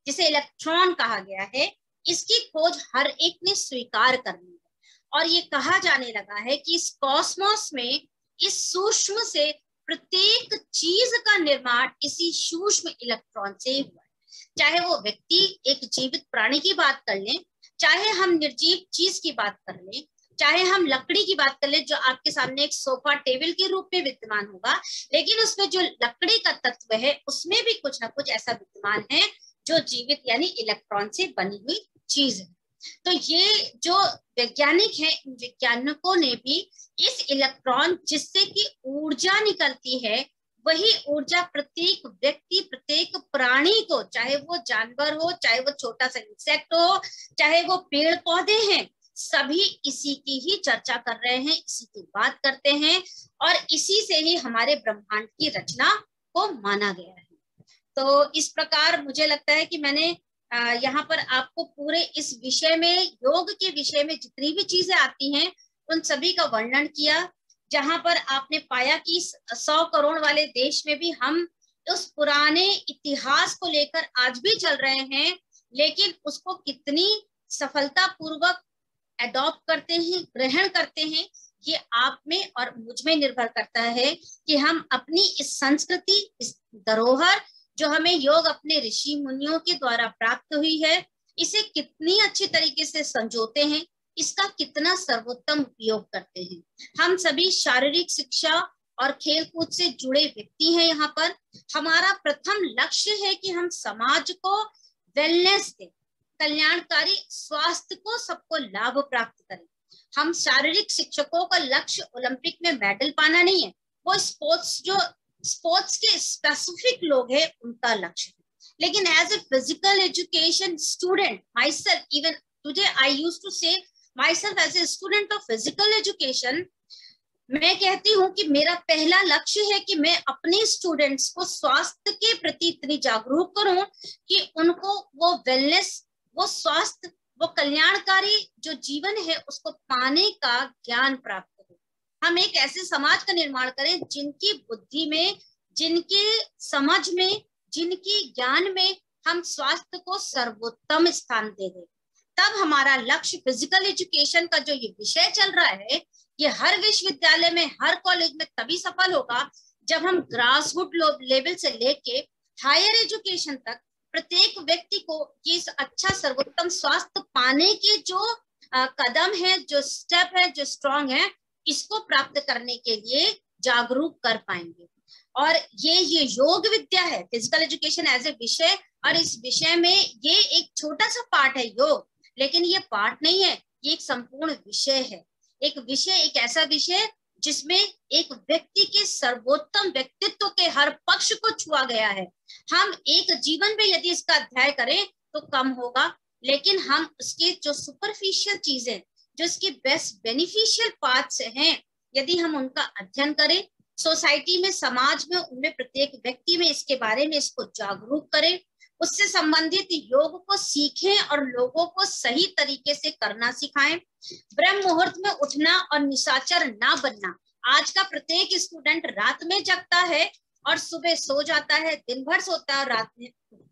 जिसे इलेक्ट्रॉन कहा गया है। इसकी खोज हर एक ने स्वीकार करनी है और ये कहा जाने लगा है कि इस कॉस्मोस में इस सूक्ष्म से प्रत्येक चीज का निर्माण इसी सूक्ष्म इलेक्ट्रॉन से हुआ है। चाहे वो व्यक्ति एक जीवित प्राणी की बात कर लें, चाहे हम निर्जीव चीज की बात कर लें, चाहे हम लकड़ी की बात कर लें जो आपके सामने एक सोफा टेबल के रूप में विद्यमान होगा, लेकिन उसमें जो लकड़ी का तत्व है उसमें भी कुछ ना कुछ ऐसा विद्यमान है जो जीवित यानी इलेक्ट्रॉन से बनी हुई चीज है। तो ये जो वैज्ञानिक है, इन वैज्ञानिकों ने भी इस इलेक्ट्रॉन जिससे कि ऊर्जा निकलती है, वही ऊर्जा प्रत्येक व्यक्ति, प्रत्येक प्राणी को, चाहे वो जानवर हो, चाहे वो छोटा सा इंसेक्ट हो, चाहे वो पेड़ पौधे हैं, सभी इसी की ही चर्चा कर रहे हैं, इसी की बात करते हैं और इसी से ही हमारे ब्रह्मांड की रचना को माना गया है। तो इस प्रकार मुझे लगता है कि मैंने यहाँ पर आपको पूरे इस विषय में, योग के विषय में जितनी भी चीजें आती हैं उन सभी का वर्णन किया, जहां पर आपने पाया कि 100 करोड़ वाले देश में भी हम उस पुराने इतिहास को लेकर आज भी चल रहे हैं, लेकिन उसको कितनी सफलता पूर्वक एडॉप्ट करते हैं, ग्रहण करते हैं, ये आप में और मुझ में निर्भर करता है कि हम अपनी इस संस्कृति, इस धरोहर जो हमें योग अपने ऋषि मुनियों के द्वारा प्राप्त हुई है, इसे कितनी अच्छी तरीके से संजोते हैं, इसका कितना सर्वोत्तम उपयोग करते हैं। हम सभी शारीरिक शिक्षा और खेलकूद से जुड़े व्यक्ति हैं। यहाँ पर हमारा प्रथम लक्ष्य है कि हम समाज को वेलनेस दें, कल्याणकारी स्वास्थ्य को सबको लाभ प्राप्त करें। हम शारीरिक शिक्षकों का लक्ष्य ओलंपिक में मेडल पाना नहीं है, वो स्पोर्ट्स के स्पेसिफिक लोग हैं उनका लक्ष्य है। लेकिन as a physical education student myself, even today I used to say myself as a student of physical education, मैं कहती हूँ कि मेरा पहला लक्ष्य है कि मैं अपने स्टूडेंट्स को स्वास्थ्य के प्रति इतनी जागरूक करूं कि उनको वो वेलनेस, वो स्वास्थ्य, वो कल्याणकारी जो जीवन है उसको पाने का ज्ञान प्राप्त हो। हम एक ऐसे समाज का निर्माण करें जिनकी बुद्धि में, जिनके समझ में, जिनकी ज्ञान में हम स्वास्थ्य को सर्वोत्तम स्थान दे दें। तब हमारा लक्ष्य फिजिकल एजुकेशन का जो ये विषय चल रहा है, ये हर विश्वविद्यालय में, हर कॉलेज में तभी सफल होगा जब हम ग्रासरूट लेवल से लेके हायर एजुकेशन तक प्रत्येक व्यक्ति को ये अच्छा सर्वोत्तम स्वास्थ्य पाने के जो कदम है, जो स्टेप है, जो स्ट्रॉन्ग है, इसको प्राप्त करने के लिए जागरूक कर पाएंगे। और ये योग विद्या है, फिजिकल एजुकेशन एज ए विषय, और इस विषय में ये एक छोटा सा पार्ट है योग, लेकिन ये पार्ट नहीं है, ये एक संपूर्ण विषय है। एक विषय, एक ऐसा विषय जिसमें एक व्यक्ति के सर्वोत्तम व्यक्तित्व के हर पक्ष को छुआ गया है। हम एक जीवन में यदि इसका अध्ययन करें तो कम होगा, लेकिन हम उसके जो सुपरफिशियल चीजें, जो इसके बेस्ट बेनिफिशियल पार्ट्स हैं, यदि हम उनका अध्ययन करें, सोसाइटी में, समाज में, उनमें प्रत्येक व्यक्ति में इसके बारे में इसको जागरूक करें, उससे संबंधित योग को सीखें और लोगों को सही तरीके से करना सिखाएं। ब्रह्म मुहूर्त में उठना और निशाचर ना बनना। आज का प्रत्येक स्टूडेंट रात में जगता है और सुबह सो जाता है, दिन भर सोता है और रात में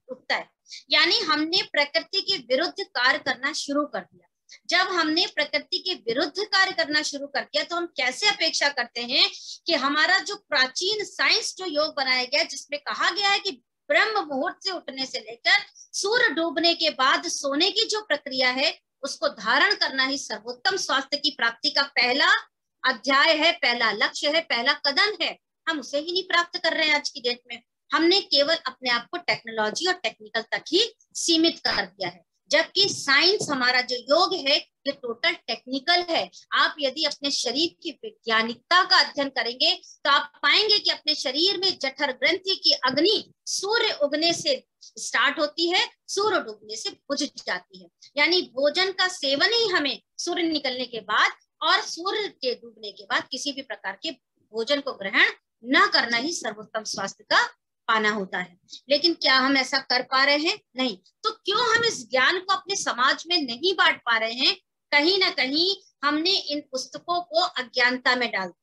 उठता है। यानी हमने प्रकृति के विरुद्ध कार्य करना शुरू कर दिया। जब हमने प्रकृति के विरुद्ध कार्य करना शुरू कर दिया तो हम कैसे अपेक्षा करते हैं कि हमारा जो प्राचीन साइंस जो योग बनाया गया, जिसमें कहा गया है कि ब्रह्म मुहूर्त से उठने से लेकर सूर्य डूबने के बाद सोने की जो प्रक्रिया है, उसको धारण करना ही सर्वोत्तम स्वास्थ्य की प्राप्ति का पहला अध्याय है, पहला लक्ष्य है, पहला कदम है। हम उसे ही नहीं प्राप्त कर रहे हैं आज की डेट में। हमने केवल अपने आप को टेक्नोलॉजी और टेक्निकल तक ही सीमित कर दिया है, जबकि साइंस, हमारा जो योग है, ये टोटल टेक्निकल है। आप यदि अपने शरीर की वैज्ञानिकता का अध्ययन करेंगे तो आप पाएंगे कि अपने शरीर में जठर ग्रंथि की अग्नि सूर्य उगने से स्टार्ट होती है, सूर्य डूबने से बुझ जाती है। यानी भोजन का सेवन ही हमें सूर्य निकलने के बाद और सूर्य के डूबने के बाद किसी भी प्रकार के भोजन को ग्रहण न करना ही सर्वोत्तम स्वास्थ्य का पाना होता है। लेकिन क्या हम ऐसा कर पा रहे हैं? नहीं। तो क्यों हम इस ज्ञान को अपने समाज में नहीं बांट पा रहे हैं? कहीं ना कहीं हमने इन पुस्तकों को अज्ञानता में डाल दिया।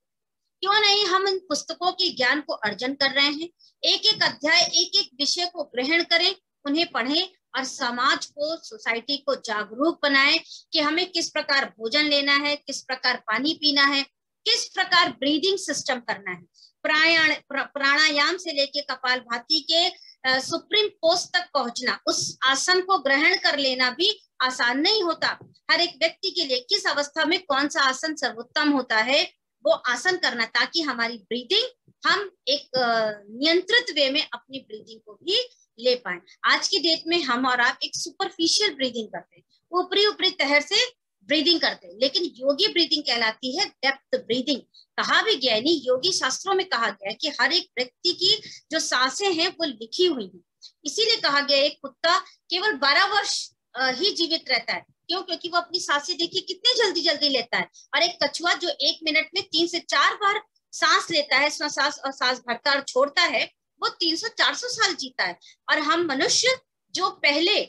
क्यों नहीं हम इन पुस्तकों के ज्ञान को अर्जन कर रहे हैं? एक एक अध्याय, एक एक विषय को ग्रहण करें, उन्हें पढ़ें और समाज को, सोसाइटी को जागरूक बनाएं कि हमें किस प्रकार भोजन लेना है, किस प्रकार पानी पीना है, किस प्रकार ब्रीदिंग सिस्टम करना है। प्राणायाम से लेके कपालभाति के सुप्रीम पोस्ट तक पहुंचना, उस आसन को ग्रहण कर लेना भी आसान नहीं होता। हर एक व्यक्ति के लिए किस अवस्था में कौन सा आसन सर्वोत्तम होता है, वो आसन करना, ताकि हमारी ब्रीदिंग, हम एक नियंत्रित वे में अपनी ब्रीदिंग को भी ले पाए। आज की डेट में हम और आप एक सुपरफिशियल ब्रीदिंग करते हैं, ऊपरी तहर से ब्रीदिंग करते हैं, लेकिन योगी ब्रीदिंग कहलाती है डेप्थ ब्रीदिंग। कहा भी गया, नहीं, योगी शास्त्रों में कहा गया है कि हर एक व्यक्ति की जो सांसें हैं वो लिखी हुई है। इसीलिए कहा गया एक कुत्ता केवल 12 वर्ष ही जीवित रहता है, क्यों? क्योंकि वो अपनी सांसें देखिए कितने जल्दी जल्दी लेता है, और एक कछुआ जो 1 मिनट में 3 से 4 बार सांस लेता है, सांस और सांस भरता और छोड़ता है, वो 300-400 साल जीता है। और हम मनुष्य जो पहले,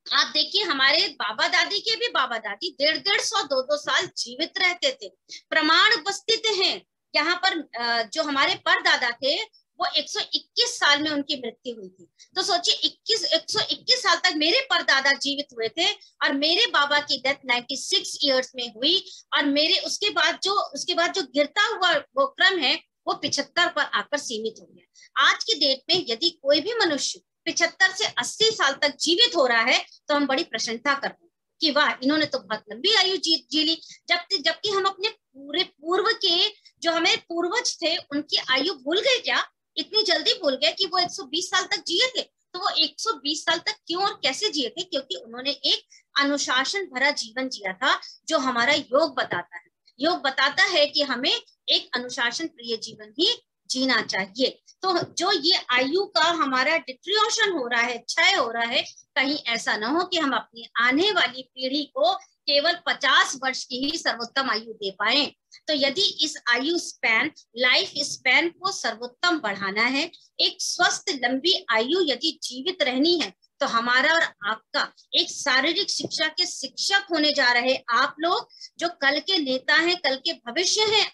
आप देखिए हमारे बाबा दादी के भी बाबा दादी 150-150, 200 साल जीवित रहते थे। प्रमाण उपस्थित हैं यहाँ पर। जो हमारे परदादा थे वो 121 साल में उनकी मृत्यु हुई थी। तो सोचिए 121 साल तक मेरे परदादा जीवित हुए थे, और मेरे बाबा की डेथ 96 इयर्स में हुई, और मेरे उसके बाद जो गिरता हुआ वो क्रम है वो 75 पर आकर सीमित हो गया। आज की डेट में यदि कोई भी मनुष्य 75 से 80 साल तक जीवित हो रहा है तो हम बड़ी प्रशंसा करते हैं कि वाह, इन्होंने तो बहुत लंबी आयु जी ली। जबकि हम अपने पूरे पूर्व के जो हमें पूर्वज थे उनकी आयु भूल गए क्या? इतनी जल्दी भूल गए कि वो 120 साल तक जिए थे। तो वो 120 साल तक क्यों और कैसे जिए थे? क्योंकि उन्होंने एक अनुशासन भरा जीवन जिया था, जो हमारा योग बताता है। योग बताता है कि हमें एक अनुशासन प्रिय जीवन ही जीना चाहिए। तो जो ये आयु का हमारा डिट्रियोशन हो रहा है, क्षय हो रहा है, कहीं ऐसा ना हो कि हम अपनी आने वाली पीढ़ी को केवल 50 वर्ष की ही सर्वोत्तम आयु दे पाए। तो यदि इस आयु स्पैन, लाइफ स्पैन को सर्वोत्तम बढ़ाना है, एक स्वस्थ लंबी आयु यदि जीवित रहनी है, तो हमारा और आपका एक शारीरिक शिक्षा के शिक्षक होने जा रहे आप लोग, जो कल के नेता हैं, कल के भविष्य हैं,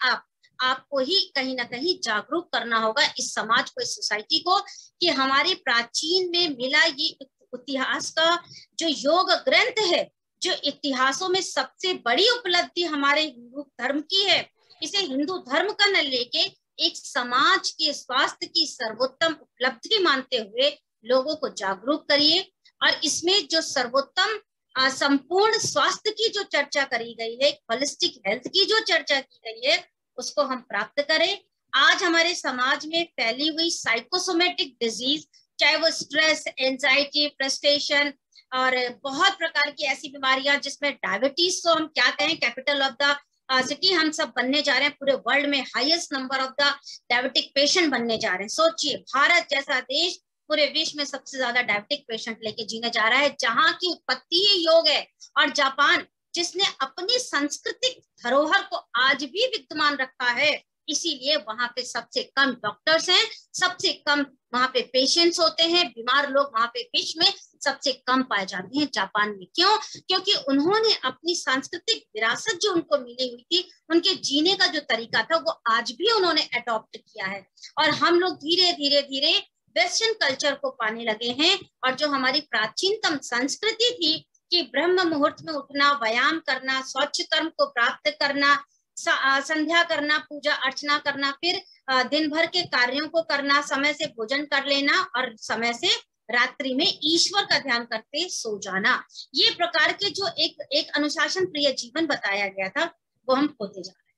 आपको ही कहीं ना कहीं जागरूक करना होगा इस समाज को, इस सोसाइटी को, कि हमारे प्राचीन में मिला ये इतिहास का जो योग ग्रंथ है, जो इतिहासों में सबसे बड़ी उपलब्धि हमारे हिंदू धर्म की है, इसे हिंदू धर्म का न लेके एक समाज के स्वास्थ्य की सर्वोत्तम उपलब्धि मानते हुए लोगों को जागरूक करिए। और इसमें जो सर्वोत्तम संपूर्ण स्वास्थ्य की जो चर्चा करी गई है, होलिस्टिक हेल्थ की जो चर्चा की गई है, उसको हम प्राप्त करें। आज हमारे समाज में फैली हुई साइकोसोमेटिक डिजीज, चाहे वो स्ट्रेस, एंजाइटी, फ्रस्ट्रेशन और बहुत प्रकार की ऐसी बीमारियां, जिसमें डायबिटीज को हम क्या कहें, कैपिटल ऑफ द सिटी हम सब बनने जा रहे हैं। पूरे वर्ल्ड में highest number of the diabetic patient बनने जा रहे हैं। सोचिए, भारत जैसा देश पूरे विश्व में सबसे ज्यादा डायबिटिक पेशेंट लेके जीने जा रहा है, जहां की उत्पत्ति ही योग है। और जापान, जिसने अपनी सांस्कृतिक धरोहर को आज भी विद्यमान रखा है, इसीलिए वहां पे सबसे कम डॉक्टर्स हैं, सबसे कम वहां पे पेशेंट्स होते हैं, बीमार लोग वहां पे विश्व में सबसे कम पाए जाते हैं जापान में। क्यों? क्योंकि उन्होंने अपनी सांस्कृतिक विरासत जो उनको मिली हुई थी, उनके जीने का जो तरीका था, वो आज भी उन्होंने अडॉप्ट किया है। और हम लोग धीरे धीरे धीरे वेस्टर्न कल्चर को पाने लगे हैं, और जो हमारी प्राचीनतम संस्कृति थी कि ब्रह्म मुहूर्त में उठना, व्यायाम करना, स्वच्छ कर्म को प्राप्त करना, संध्या करना, पूजा अर्चना करना, फिर दिन भर के कार्यों को करना, समय से भोजन कर लेना और समय से रात्रि में ईश्वर का ध्यान करते सो जाना, ये प्रकार के जो एक अनुशासन प्रिय जीवन बताया गया था, वो हम खोते जा रहे हैं।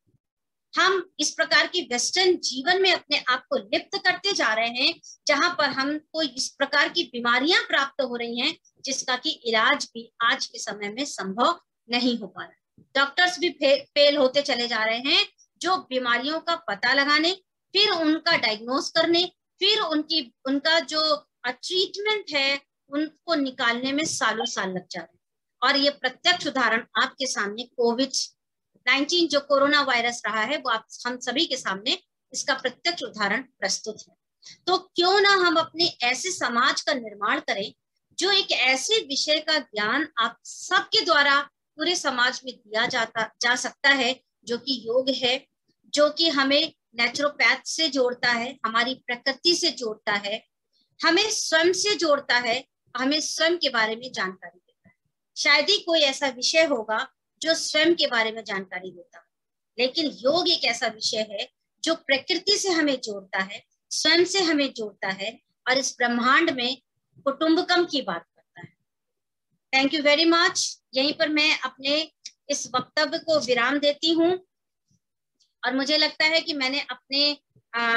हम इस प्रकार की वेस्टर्न जीवन में अपने आप को लिप्त करते जा रहे हैं, जहां पर हमको इस प्रकार की बीमारियां प्राप्त हो रही हैं, जिसका कि इलाज भी आज के समय में संभव नहीं हो पा रहा है। डॉक्टर्स भी फेल होते चले जा रहे हैं, जो बीमारियों का पता लगाने, फिर उनका डायग्नोस करने, फिर उनका जो ट्रीटमेंट है उनको निकालने में सालों साल लग जा रहे हैं। और ये प्रत्यक्ष उदाहरण आपके सामने कोविड-19 जो कोरोना वायरस रहा है, वो हम सभी के सामने इसका प्रत्यक्ष उदाहरण प्रस्तुत है। तो क्यों ना हम अपने ऐसे समाज का निर्माण करें, जो एक ऐसे विषय का ज्ञान आप सबके द्वारा पूरे समाज में दिया जा सकता है, जो कि योग है, जो कि हमें नेचुरोपैथ से जोड़ता है, हमारी प्रकृति से जोड़ता है, हमें स्वयं से जोड़ता है, हमें स्वयं के बारे में जानकारी देता है। शायद ही कोई ऐसा विषय होगा जो स्वयं के बारे में जानकारी देता है, लेकिन योग एक ऐसा विषय है जो प्रकृति से हमें जोड़ता है, स्वयं से हमें जोड़ता है, और इस ब्रह्मांड में कुटुंबकम की बात करता है। Thank you very much. यहीं पर मैं अपने इस वक्तव्य को विराम देती हूँ, और मुझे लगता है कि मैंने अपने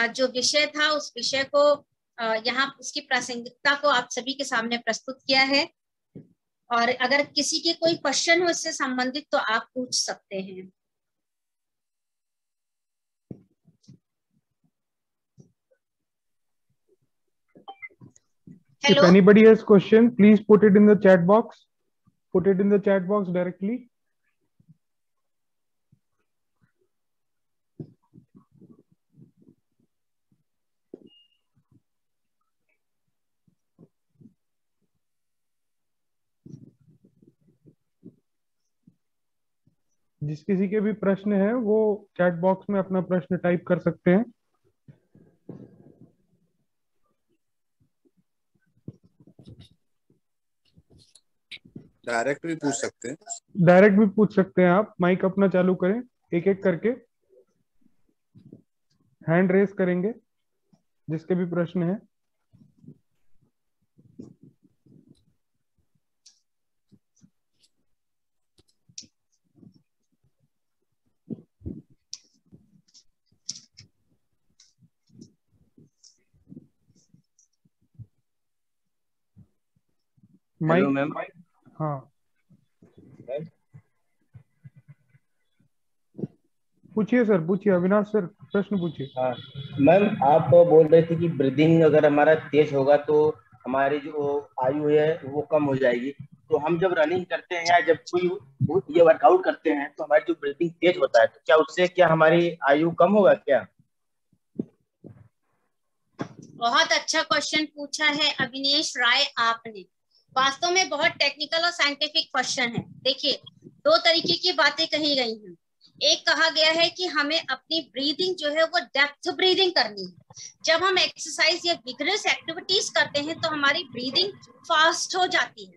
जो विषय था उस विषय को यहाँ उसकी प्रासंगिकता को आप सभी के सामने प्रस्तुत किया है। और अगर किसी के कोई क्वेश्चन हो इससे संबंधित तो आप पूछ सकते हैं। If anybody has question, please put it in the chat box. put it in the chat box directly. जिस किसी के भी प्रश्न है वो चैट बॉक्स में अपना प्रश्न टाइप कर सकते हैं। डायरेक्ट भी पूछ सकते हैं। डायरेक्ट भी पूछ सकते हैं आप। माइक अपना चालू करें, एक एक करके हैंड रेस करेंगे जिसके भी प्रश्न है। Hello ma'am. हाँ पूछिए सर, पूछिए अविनाश सर, प्रश्न पूछिए। हाँ मैम, आप बोल रहे थे कि ब्रीदिंग अगर हमारा तेज होगा तो हमारी जो आयु है वो कम हो जाएगी। तो हम जब रनिंग करते हैं या जब कोई ये वर्कआउट करते हैं तो हमारी जो ब्रीदिंग तेज होता है तो क्या उससे क्या हमारी आयु कम होगा क्या? बहुत अच्छा क्वेश्चन पूछा है अविनेश राय आपने। वास्तव में बहुत टेक्निकल और साइंटिफिक क्वेश्चन है। देखिए, दो तरीके की बातें कही गई हैं। एक कहा गया है कि हमें अपनी ब्रीदिंग जो है वो डेप्थ ब्रीदिंग करनी है। जब हम एक्सरसाइज या विगरस एक्टिविटीज करते हैं तो हमारी ब्रीदिंग फास्ट हो जाती है,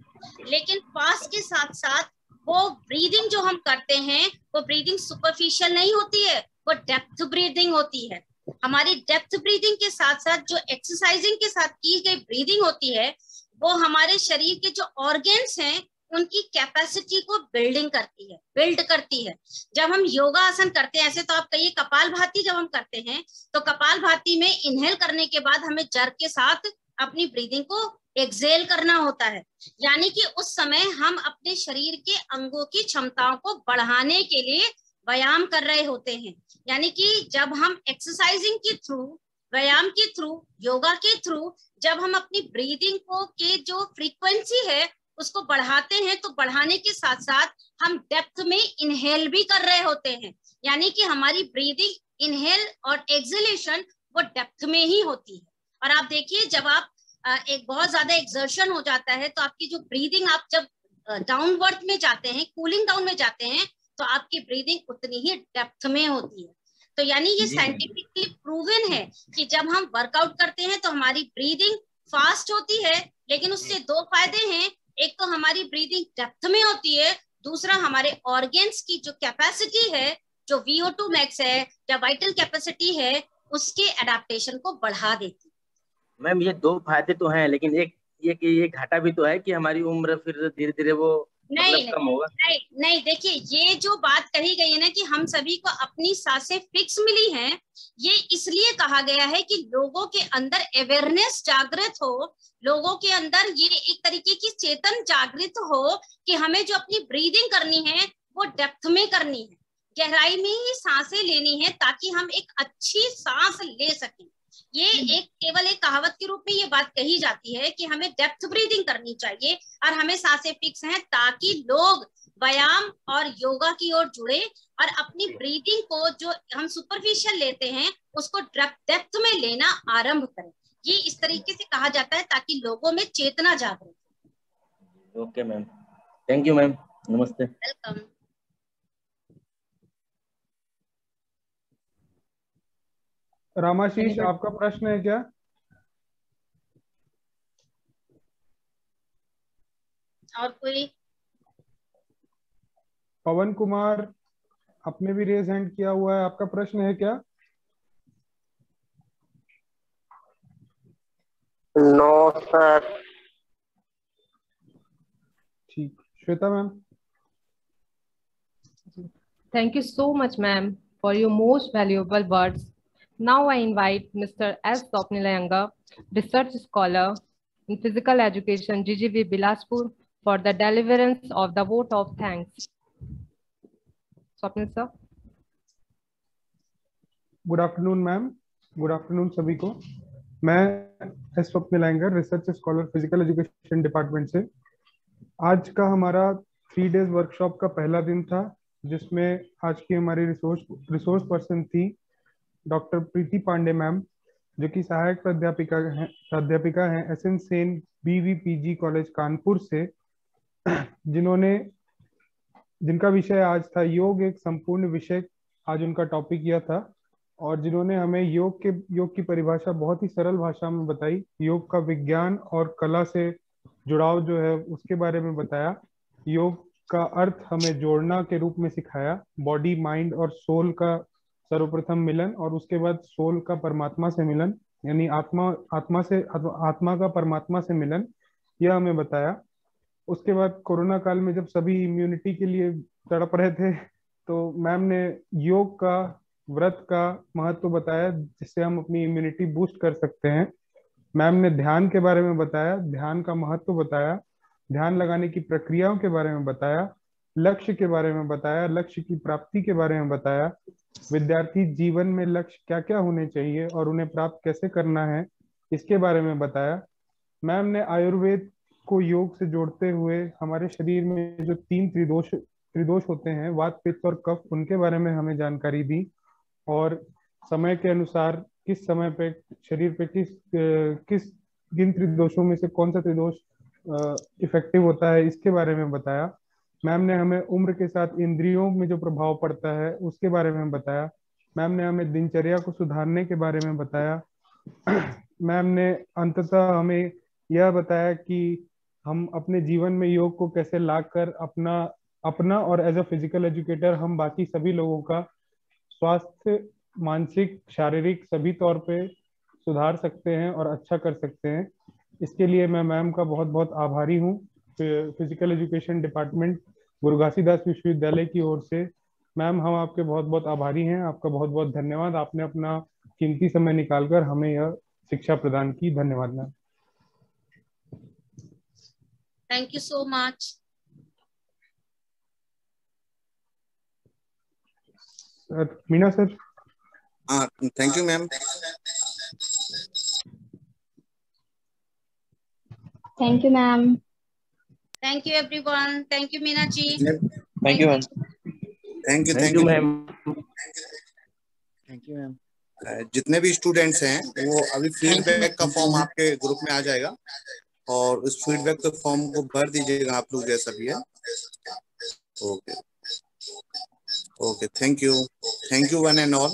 लेकिन फास्ट के साथ साथ वो ब्रीदिंग जो हम करते हैं वो ब्रीदिंग सुपरफिशियल नहीं होती है, वो डेप्थ ब्रीदिंग होती है। हमारी डेप्थ ब्रीदिंग के साथ साथ जो एक्सरसाइजिंग के साथ की गई ब्रीदिंग होती है वो हमारे शरीर के जो ऑर्गन्स हैं उनकी कैपेसिटी को बिल्ड करती है। जब हम योगा आसन करते हैं, ऐसे तो आप कहिए कपालभाति जब हम करते हैं तो कपालभाति में इनहेल करने के बाद हमें जर्क के साथ अपनी ब्रीदिंग को एक्सेल करना होता है। यानी कि उस समय हम अपने शरीर के अंगों की क्षमताओं को बढ़ाने के लिए व्यायाम कर रहे होते हैं। यानी कि जब हम एक्सरसाइजिंग के थ्रू, व्यायाम के थ्रू, योगा के थ्रू जब हम अपनी ब्रीदिंग को के जो फ्रीक्वेंसी है उसको बढ़ाते हैं तो बढ़ाने के साथ साथ हम डेप्थ में इनहेल भी कर रहे होते हैं। यानी कि हमारी ब्रीदिंग इनहेल और एक्सहेलेशन वो डेप्थ में ही होती है। और आप देखिए, जब आप एक बहुत ज्यादा एक्सर्शन हो जाता है तो आपकी जो ब्रीदिंग, आप जब डाउनवर्ड में जाते हैं, कूलिंग डाउन में जाते हैं, तो आपकी ब्रीदिंग उतनी ही डेप्थ में होती है। तो यानी ये साइंटिफिकली प्रूवन है कि जब हम वर्कआउट करते हैं तो हमारी ब्रीदिंग फास्ट होती है, लेकिन उससे दो फायदे हैं। एक तो हमारी ब्रीदिंग डेप्थ में होती है, दूसरा हमारे ऑर्गन्स की जो कैपेसिटी है, जो VO2 मैक्स है या वाइटल कैपेसिटी है, उसके एडेप्टेशन को बढ़ा देती है। मैम ये दो फायदे तो हैं, लेकिन एक घाटा भी तो है कि हमारी उम्र फिर धीरे धीरे वो कम होगा। नहीं, देखिए, ये जो बात कही गई है ना कि हम सभी को अपनी सांसें फिक्स मिली हैं, ये इसलिए कहा गया है कि लोगों के अंदर अवेयरनेस जागृत हो, लोगों के अंदर ये एक तरीके की चेतन जागृत हो कि हमें जो अपनी ब्रीदिंग करनी है वो डेप्थ में करनी है, गहराई में ही सांसें लेनी है, ताकि हम एक अच्छी सांस ले सकें। ये एक केवल एक कहावत के रूप में ये बात कही जाती है कि हमें डेप्थ ब्रीदिंग करनी चाहिए और हमें सांसें फिक्स हैं, ताकि लोग व्यायाम और योगा की ओर जुड़े और अपनी ब्रीदिंग को जो हम सुपरफिशियल लेते हैं उसको डेप्थ में लेना आरंभ करें। ये इस तरीके से कहा जाता है ताकि लोगों में चेतना जागृत हो। Okay ma'am, thank you ma'am, नमस्ते। वेलकम। रामाशीष, आपका प्रश्न है क्या? और कोई? पवन कुमार, आपने भी रेज हैंड किया हुआ है, आपका प्रश्न है क्या? No sir. ठीक, Shweta ma'am. Thank you so much, ma'am, for your most valuable words. Now I invite Mr. S. Swapnilayanga, research scholar in physical education, GGV Bilaspur, for the deliverance of the vote of thanks. Swapnil sir. Good afternoon ma'am, good afternoon सभी को। मैं S स्वप्निलैंगर, research scholar physical education department से। आज का हमारा 3 days workshop का पहला दिन था, जिसमें आज की हमारी रिसोर्स पर्सन थी डॉक्टर प्रीति पांडे मैम, जो कि सहायक प्राध्यापिका हैं एसएन सेन बीवीपीजी कॉलेज कानपुर से, जिनका विषय आज था योग एक संपूर्ण विषय। आज उनका टॉपिक यह था, और जिन्होंने हमें योग की परिभाषा बहुत ही सरल भाषा में बताई, योग का विज्ञान और कला से जुड़ाव जो है उसके बारे में बताया, योग का अर्थ हमें जोड़ना के रूप में सिखाया, बॉडी माइंड और सोल का सर्वप्रथम मिलन, और उसके बाद सोल का परमात्मा से मिलन, यानी आत्मा का परमात्मा से मिलन, यह हमें बताया। उसके बाद कोरोना काल में जब सभी इम्यूनिटी के लिए तड़प रहे थे, तो मैम ने योग का, व्रत का महत्व बताया, जिससे हम अपनी इम्यूनिटी बूस्ट कर सकते हैं। मैम ने ध्यान के बारे में बताया, ध्यान का महत्व बताया, ध्यान लगाने की प्रक्रियाओं के बारे में बताया, लक्ष्य के बारे में बताया, लक्ष्य की प्राप्ति के बारे में बताया, विद्यार्थी जीवन में लक्ष्य क्या क्या होने चाहिए और उन्हें प्राप्त कैसे करना है, इसके बारे में बताया। मैम ने आयुर्वेद को योग से जोड़ते हुए हमारे शरीर में जो 3 त्रिदोष होते हैं, वात पित्त और कफ, उनके बारे में हमें जानकारी दी, और समय के अनुसार किस समय पे शरीर पे किन त्रिदोषों में से कौन सा त्रिदोष इफेक्टिव होता है, इसके बारे में बताया। मैम ने हमें उम्र के साथ इंद्रियों में जो प्रभाव पड़ता है उसके बारे में बताया। मैम ने हमें दिनचर्या को सुधारने के बारे में बताया। मैम ने अंततः हमें यह बताया कि हम अपने जीवन में योग को कैसे लाकर अपना और एज अ फिजिकल एजुकेटर हम बाकी सभी लोगों का स्वास्थ्य, मानसिक, शारीरिक सभी तौर पे सुधार सकते हैं और अच्छा कर सकते हैं। इसके लिए मैं मैम का बहुत बहुत आभारी हूँ। फिजिकल एजुकेशन डिपार्टमेंट गुरु घासीदास विश्वविद्यालय की ओर से मैम, हम आपके बहुत बहुत आभारी हैं। आपका बहुत बहुत धन्यवाद, आपने अपना कीमती समय निकालकर हमें यह शिक्षा प्रदान की। धन्यवाद ma'am. Thank you so much. Meena sir. Thank you ma'am. Thank you ma'am. Thank you everyone. Thank you Meena ji. Thank you ma'am. Thank you ma'am. Thank you ma'am. जितने भी स्टूडेंट्स हैं वो अभी फीडबैक का फॉर्म आपके ग्रुप में आ जाएगा, और उस फीडबैक के फॉर्म को भर दीजिएगा आप लोग जैसा भी है। Okay okay, thank you one and all.